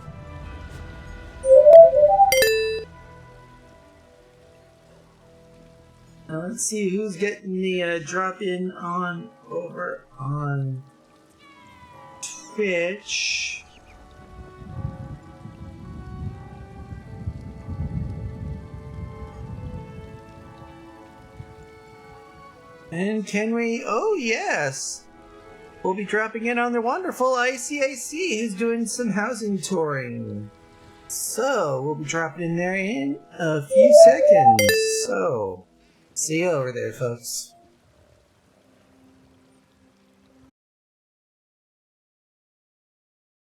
Now let's see who's getting the drop in on over on Twitch. And can we? Oh yes! We'll be dropping in on the wonderful ICAC who's doing some housing touring. So, we'll be dropping in there in a few seconds. So, see you over there, folks.